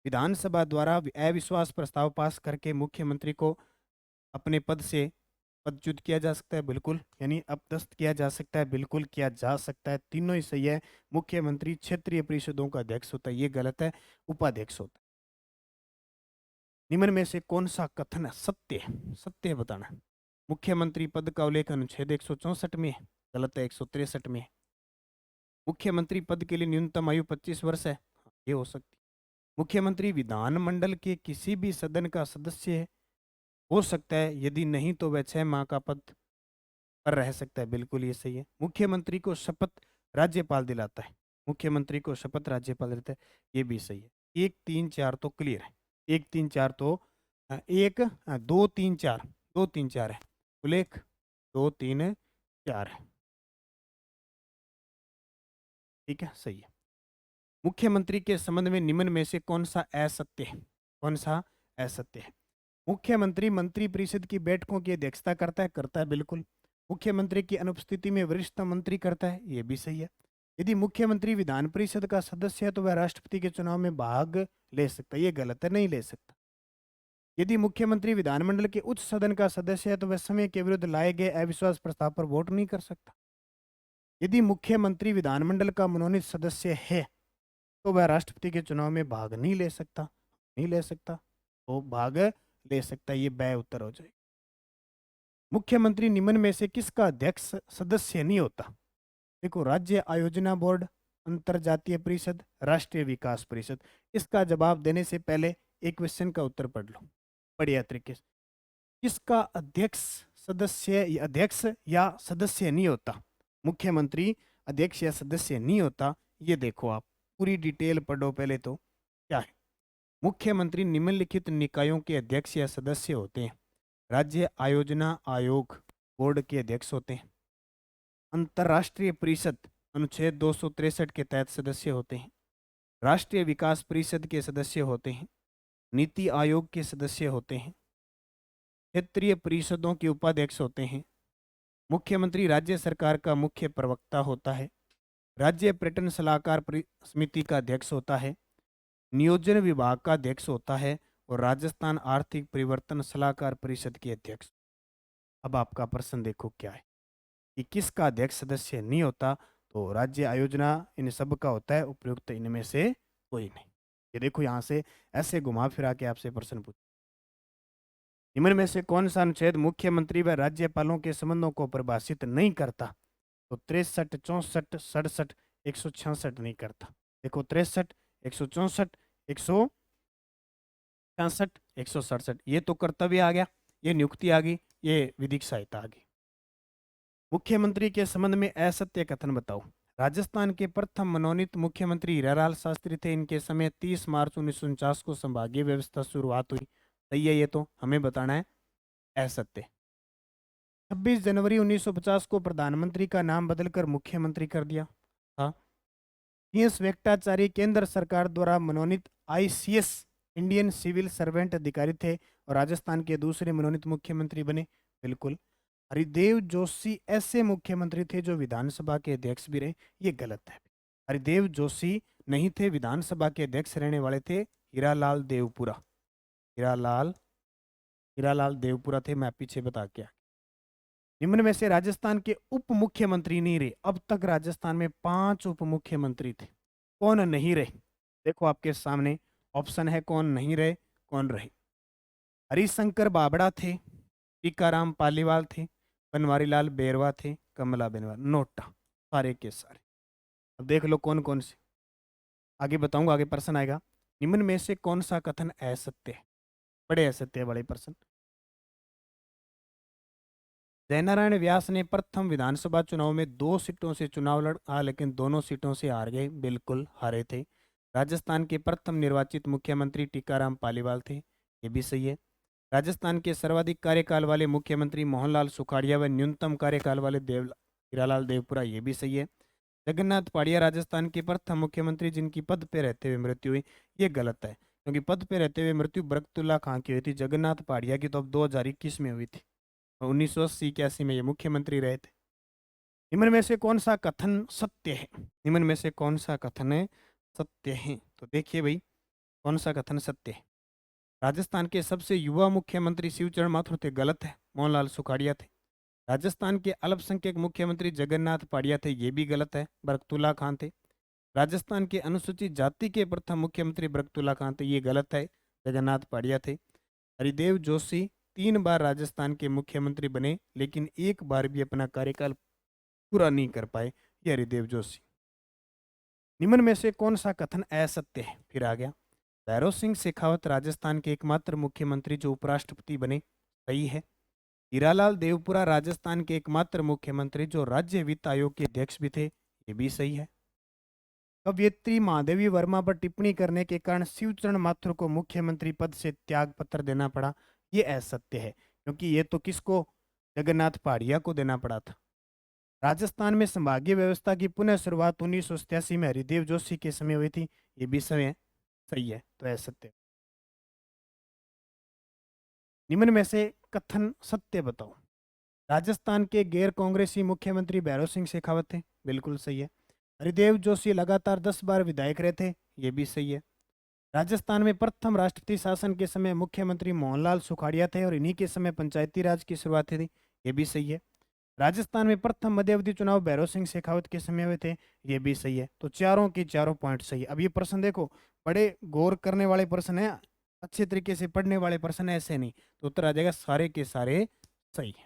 विधानसभा द्वारा अविश्वास प्रस्ताव पास करके मुख्यमंत्री को अपने पद से पदच्युत किया जा सकता है। बिल्कुल, यानी अपदस्थ किया जा सकता है। बिल्कुल किया जा सकता है, तीनों ही सही है। मुख्यमंत्री क्षेत्रीय परिषदों का अध्यक्ष होता है, ये गलत है, उपाध्यक्ष होता है। निम्न में से कौन सा कथन सत्य है? सत्य बताना। मुख्यमंत्री पद का उल्लेख अनुच्छेद 164 में है। गलत है, 163 में है। मुख्यमंत्री पद के लिए न्यूनतम आयु 25 वर्ष है, ये हो सकती है। मुख्यमंत्री विधानमंडल के किसी भी सदन का सदस्य हो सकता है, यदि नहीं तो वह 6 माह का पद पर रह सकता है। बिल्कुल ये सही है। मुख्यमंत्री को शपथ राज्यपाल दिलाता है। मुख्यमंत्री को शपथ राज्यपाल देता है, ये भी सही है। 1 3 4 तो क्लियर है। 1 3 4 तो 2 3 4, 2 3 4 है उल्लेख, 2 3 4 है। ठीक है, सही है। मुख्यमंत्री के संबंध में निम्न में से कौन सा असत्य है? कौन सा असत्य है? मुख्यमंत्री मंत्रिपरिषद की बैठकों की अध्यक्षता करता है। करता है, बिल्कुल। मुख्यमंत्री की अनुपस्थिति में वरिष्ठ मंत्री करता है, ये भी सही है। यदि मुख्यमंत्री विधान परिषद का सदस्य है तो वह राष्ट्रपति के चुनाव में भाग ले सकता है, ये गलत है, नहीं ले सकता। यदि मुख्यमंत्री विधानमंडल के उच्च सदन का सदस्य है तो वह समय के विरुद्ध लाए गए अविश्वास प्रस्ताव पर वोट नहीं कर सकता। यदि मुख्यमंत्री विधानमंडल का मनोनीत सदस्य है तो वह राष्ट्रपति के चुनाव में भाग नहीं ले सकता। नहीं ले सकता तो भाग ले सकता, ये ब उत्तर हो जाएगा। मुख्यमंत्री निम्न में से किसका अध्यक्ष सदस्य नहीं होता? देखो, राज्य आयोजना बोर्ड, अंतरजातीय परिषद, राष्ट्रीय विकास परिषद। इसका जवाब देने से पहले एक क्वेश्चन का उत्तर पढ़ लो बढ़िया तरीके से। किसका अध्यक्ष या सदस्य नहीं होता? मुख्यमंत्री अध्यक्ष या सदस्य नहीं होता। ये देखो, आप पूरी डिटेल पढ़ो पहले। तो क्या है? मुख्यमंत्री निम्नलिखित निकायों के अध्यक्ष या सदस्य होते हैं। राज्य आयोजना आयोग बोर्ड के अध्यक्ष होते हैं। अंतर्राष्ट्रीय परिषद अनुच्छेद 263 के तहत सदस्य होते हैं। राष्ट्रीय विकास परिषद के सदस्य होते हैं। नीति आयोग के सदस्य होते हैं। क्षेत्रीय परिषदों के उपाध्यक्ष होते हैं। मुख्यमंत्री राज्य सरकार का मुख्य प्रवक्ता होता है। राज्य पर्यटन सलाहकार समिति का अध्यक्ष होता है। नियोजन विभाग का अध्यक्ष होता है और राजस्थान आर्थिक परिवर्तन सलाहकार परिषद के अध्यक्ष। अब आपका प्रश्न देखो क्या है कि किसका अध्यक्ष सदस्य नहीं होता? तो राज्य आयोजना इन सब का होता है, उपयुक्त इनमें से कोई नहीं। ये देखो, यहाँ से ऐसे घुमा फिरा के आपसे प्रश्न पूछ, निम्न में से कौन सा अनुच्छेद मुख्यमंत्री व राज्यपालों के संबंधों को परिभाषित नहीं करता? तो 63, 64, 67, 166 नहीं करता। देखो, 63, 164, 166, 167, ये तो कर्तव्य आ गया, ये नियुक्ति आ गई, ये विधिक सहायता आ गई। मुख्यमंत्री के संबंध में असत्य कथन बताओ। राजस्थान के प्रथम मनोनीत मुख्यमंत्री हीरालाल शास्त्री थे। इनके समय 30 मार्च 1949 को संभागीय व्यवस्था शुरुआत हुई। सही है, ये तो हमें बताना है। असत्य। 26 जनवरी 1950 को प्रधानमंत्री का नाम बदलकर मुख्यमंत्री कर दिया था। CS वेंकटाचार्य केंद्र सरकार द्वारा मनोनीत ICS इंडियन सिविल सर्वेंट अधिकारी थे और राजस्थान के दूसरे मनोनीत मुख्यमंत्री बने। बिल्कुल। हरिदेव जोशी ऐसे मुख्यमंत्री थे जो विधानसभा के अध्यक्ष भी रहे। ये गलत है। हरिदेव जोशी नहीं थे, विधानसभा के अध्यक्ष रहने वाले थे हीरालाल देवपुरा। हीरालाल देवपुरा थे, मैं पीछे बता के। निम्न में से राजस्थान के उप मुख्यमंत्री नहीं रहे। अब तक राजस्थान में 5 उप मुख्यमंत्री थे। कौन नहीं रहे? देखो आपके सामने ऑप्शन है, कौन नहीं रहे, कौन रहे। हरिशंकर बाबड़ा थे, टीकाराम पालीवाल थे, बनवारीलाल बेरवा थे, कमला बेनवाल। नोटा सारे के सारे। अब देख लो कौन कौन से, आगे बताऊंगा, आगे प्रश्न आएगा। निम्न में से कौन सा कथन असत्य है? बड़े असत्य है, बड़े प्रश्न। जयनारायण व्यास ने प्रथम विधानसभा चुनाव में 2 सीटों से चुनाव लड़ा, लेकिन दोनों सीटों से हार गए। बिल्कुल हारे थे। राजस्थान के प्रथम निर्वाचित मुख्यमंत्री टीकाराम पालीवाल थे। ये भी सही है। राजस्थान के सर्वाधिक कार्यकाल वाले मुख्यमंत्री मोहनलाल सुखाड़िया व न्यूनतम कार्यकाल वाले हीरालाल देवपुरा। ये भी सही है। जगन्नाथ पाड़िया राजस्थान के प्रथम मुख्यमंत्री जिनकी पद पे रहते हुए मृत्यु हुई। ये गलत है, क्योंकि पद पे रहते हुए मृत्यु बरकतुल्ला खां की हुई थी। जगन्नाथ पाड़िया की तो अब 2021 में हुई थी और 1980-81 में ये मुख्यमंत्री रहे थे। निम्न में से कौन सा कथन सत्य है? निम्न में से कौन सा कथन सत्य है? तो देखिए भाई, कौन सा कथन सत्य है। राजस्थान के सबसे युवा मुख्यमंत्री शिवचरण माथुर थे। गलत है, मोहनलाल सुखाड़िया थे। राजस्थान के अल्पसंख्यक मुख्यमंत्री जगन्नाथ पाड़िया थे। ये भी गलत है, बरकतुल्ला खान थे। राजस्थान के अनुसूचित जाति के प्रथम मुख्यमंत्री बरकतुल्ला खान थे। ये गलत है, जगन्नाथ पाड़िया थे। हरिदेव जोशी 3 बार राजस्थान के मुख्यमंत्री बने, लेकिन एक बार भी अपना कार्यकाल पूरा नहीं कर पाए। ये हरिदेव जोशी। निम्न में से कौन सा कथन असत्य है? फिर आ गया। भैरव सिंह शेखावत राजस्थान के एकमात्र मुख्यमंत्री जो उपराष्ट्रपति बने। सही है। हीरालाल देवपुरा राजस्थान के एकमात्र मुख्यमंत्री जो राज्य वित्त आयोग के अध्यक्ष भी थे। ये भी सही है। कवयित्री महादेवी वर्मा पर टिप्पणी करने के कारण शिवचरण माथुर को मुख्यमंत्री पद से त्याग पत्र देना पड़ा। ये असत्य है, क्योंकि ये तो किसको, जगन्नाथ पाड़िया को देना पड़ा था। राजस्थान में संभागीय व्यवस्था की पुनः शुरुआत 1987 में हरिदेव जोशी के समय हुई थी। ये भी सही है, तो असत्य। निम्न में से कथन सत्य बताओ। राजस्थान के गैर कांग्रेसी मुख्यमंत्री भैरव सिंह शेखावत थे। बिल्कुल सही है। हरिदेव जोशी लगातार 10 बार विधायक रहे थे। ये भी सही है। राजस्थान में प्रथम राष्ट्रपति शासन के समय मुख्यमंत्री मोहनलाल सुखाड़िया थे और इन्हीं के समय पंचायती राज की शुरुआत थी। ये भी सही है। राजस्थान में प्रथम मध्यावधि चुनाव भैरव सिंह शेखावत के समय हुए थे, ये भी सही है। तो चारों के चारों पॉइंट सही है। अब ये प्रश्न देखो, बड़े गौर करने वाले प्रश्न है, अच्छे तरीके से पढ़ने वाले प्रश्न है, ऐसे नहीं। तो उत्तर आ जाएगा सारे के सारे सही है।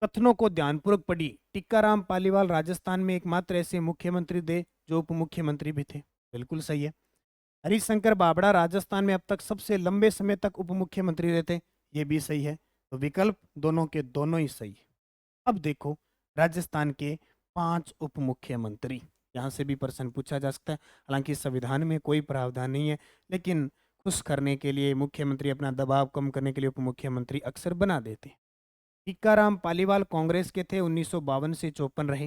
कथनों को ध्यानपूर्वक पढ़िए। टीकाराम पालीवाल राजस्थान में एकमात्र ऐसे मुख्यमंत्री थे जो उप मुख्यमंत्री भी थे, बिल्कुल सही है। हरिशंकर बाबड़ा राजस्थान में अब तक सबसे लंबे समय तक उप मुख्यमंत्री रहे थे, ये भी सही है। तो विकल्प दोनों के दोनों ही सही है। अब देखो राजस्थान के 5 उप मुख्यमंत्री, यहाँ से भी प्रश्न पूछा जा सकता है। हालांकि संविधान में कोई प्रावधान नहीं है, लेकिन खुश करने के लिए मुख्यमंत्री अपना दबाव कम करने के लिए उप मुख्यमंत्री अक्सर बना देते हैं। टीकाराम पालीवाल कांग्रेस के थे, 1952 से 54 रहे।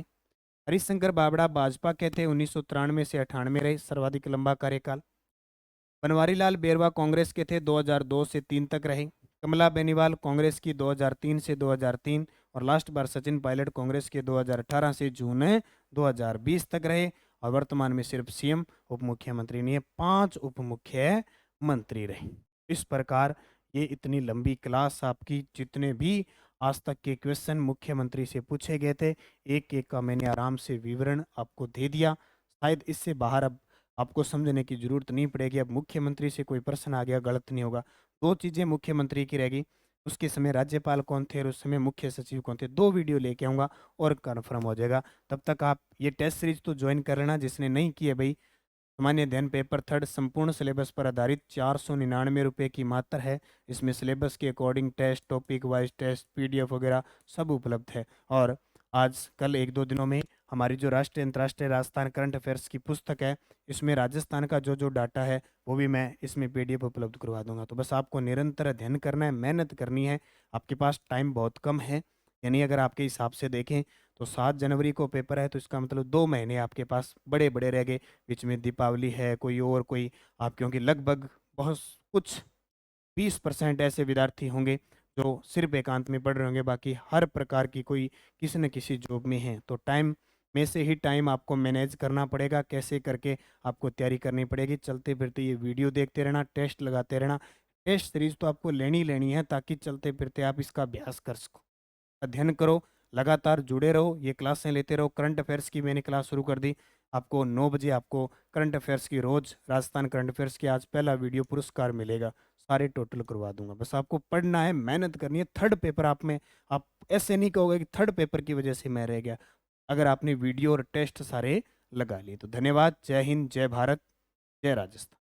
हरिशंकर बाबड़ा भाजपा के थे, 1993 से 98 रहे, सर्वाधिक लंबा कार्यकाल। बनवारी लाल बेरवा कांग्रेस के थे, 2002 से 3 तक रहे। कमला बेनीवाल कांग्रेस की 2003 से 2003, और लास्ट बार सचिन पायलट कांग्रेस के 2018 से जून 2020 तक रहे। और वर्तमान में सिर्फ सीएम उप मुख्यमंत्री नहीं है, 5 उप मुख्यमंत्री रहे। इस प्रकार ये इतनी लंबी क्लास आपकी, जितने भी आज तक के क्वेश्चन मुख्यमंत्री से पूछे गए थे, एक एक का मैंने आराम से विवरण आपको दे दिया। शायद इससे बाहर अब आपको समझने की जरूरत नहीं पड़ेगी। अब मुख्यमंत्री से कोई प्रश्न आ गया, गलत नहीं होगा। दो चीजें मुख्यमंत्री की रहेगी, उसके समय राज्यपाल कौन थे और उस समय मुख्य सचिव कौन थे। दो वीडियो लेके आऊंगा और कन्फर्म हो जाएगा। तब तक आप ये टेस्ट सीरीज तो ज्वाइन कर लेना, जिसने नहीं किए भाई। सामान्य अध्ययन पेपर थर्ड संपूर्ण सिलेबस पर आधारित 499 रुपये की मात्र है। इसमें सिलेबस के according test, topic wise test, PDF वगैरह सब उपलब्ध है। और आज कल एक दो दिनों में हमारी जो राष्ट्रीय अंतर्राष्ट्रीय राजस्थान करंट अफेयर्स की पुस्तक है, इसमें राजस्थान का जो जो डाटा है वो भी मैं इसमें पीडीएफ उपलब्ध करवा दूंगा। तो बस आपको निरंतर अध्ययन करना है, मेहनत करनी है। आपके पास टाइम बहुत कम है, यानी अगर आपके हिसाब से देखें तो 7 जनवरी को पेपर है, तो इसका मतलब 2 महीने आपके पास बड़े बड़े रह गए। बीच में दीपावली है, कोई और कोई आप, क्योंकि लगभग बहुत कुछ 20% ऐसे विद्यार्थी होंगे जो सिर्फ एकांत में पढ़ रहे होंगे, बाकी हर प्रकार की कोई किसी न किसी जॉब में है। तो टाइम में से ही टाइम आपको मैनेज करना पड़ेगा, कैसे करके आपको तैयारी करनी पड़ेगी। चलते फिरते ये वीडियो देखते रहना, टेस्ट लगाते रहना। टेस्ट सीरीज तो आपको लेनी है, ताकि चलते फिरते आप इसका अभ्यास कर सको। अध्ययन करो, लगातार जुड़े रहो, ये क्लासें लेते रहो। करंट अफेयर्स की मैंने क्लास शुरू कर दी, आपको 9 बजे आपको करंट अफेयर्स की, रोज राजस्थान करंट अफेयर्स की आज पहला वीडियो पुरस्कार मिलेगा, सारे टोटल करवा दूंगा। बस आपको पढ़ना है, मेहनत करनी है। थर्ड पेपर आप में, आप ऐसे नहीं कहोगे कि थर्ड पेपर की वजह से मैं रह गया, अगर आपने वीडियो और टेस्ट सारे लगा लिए तो। धन्यवाद। जय हिंद, जय भारत, जय राजस्थान।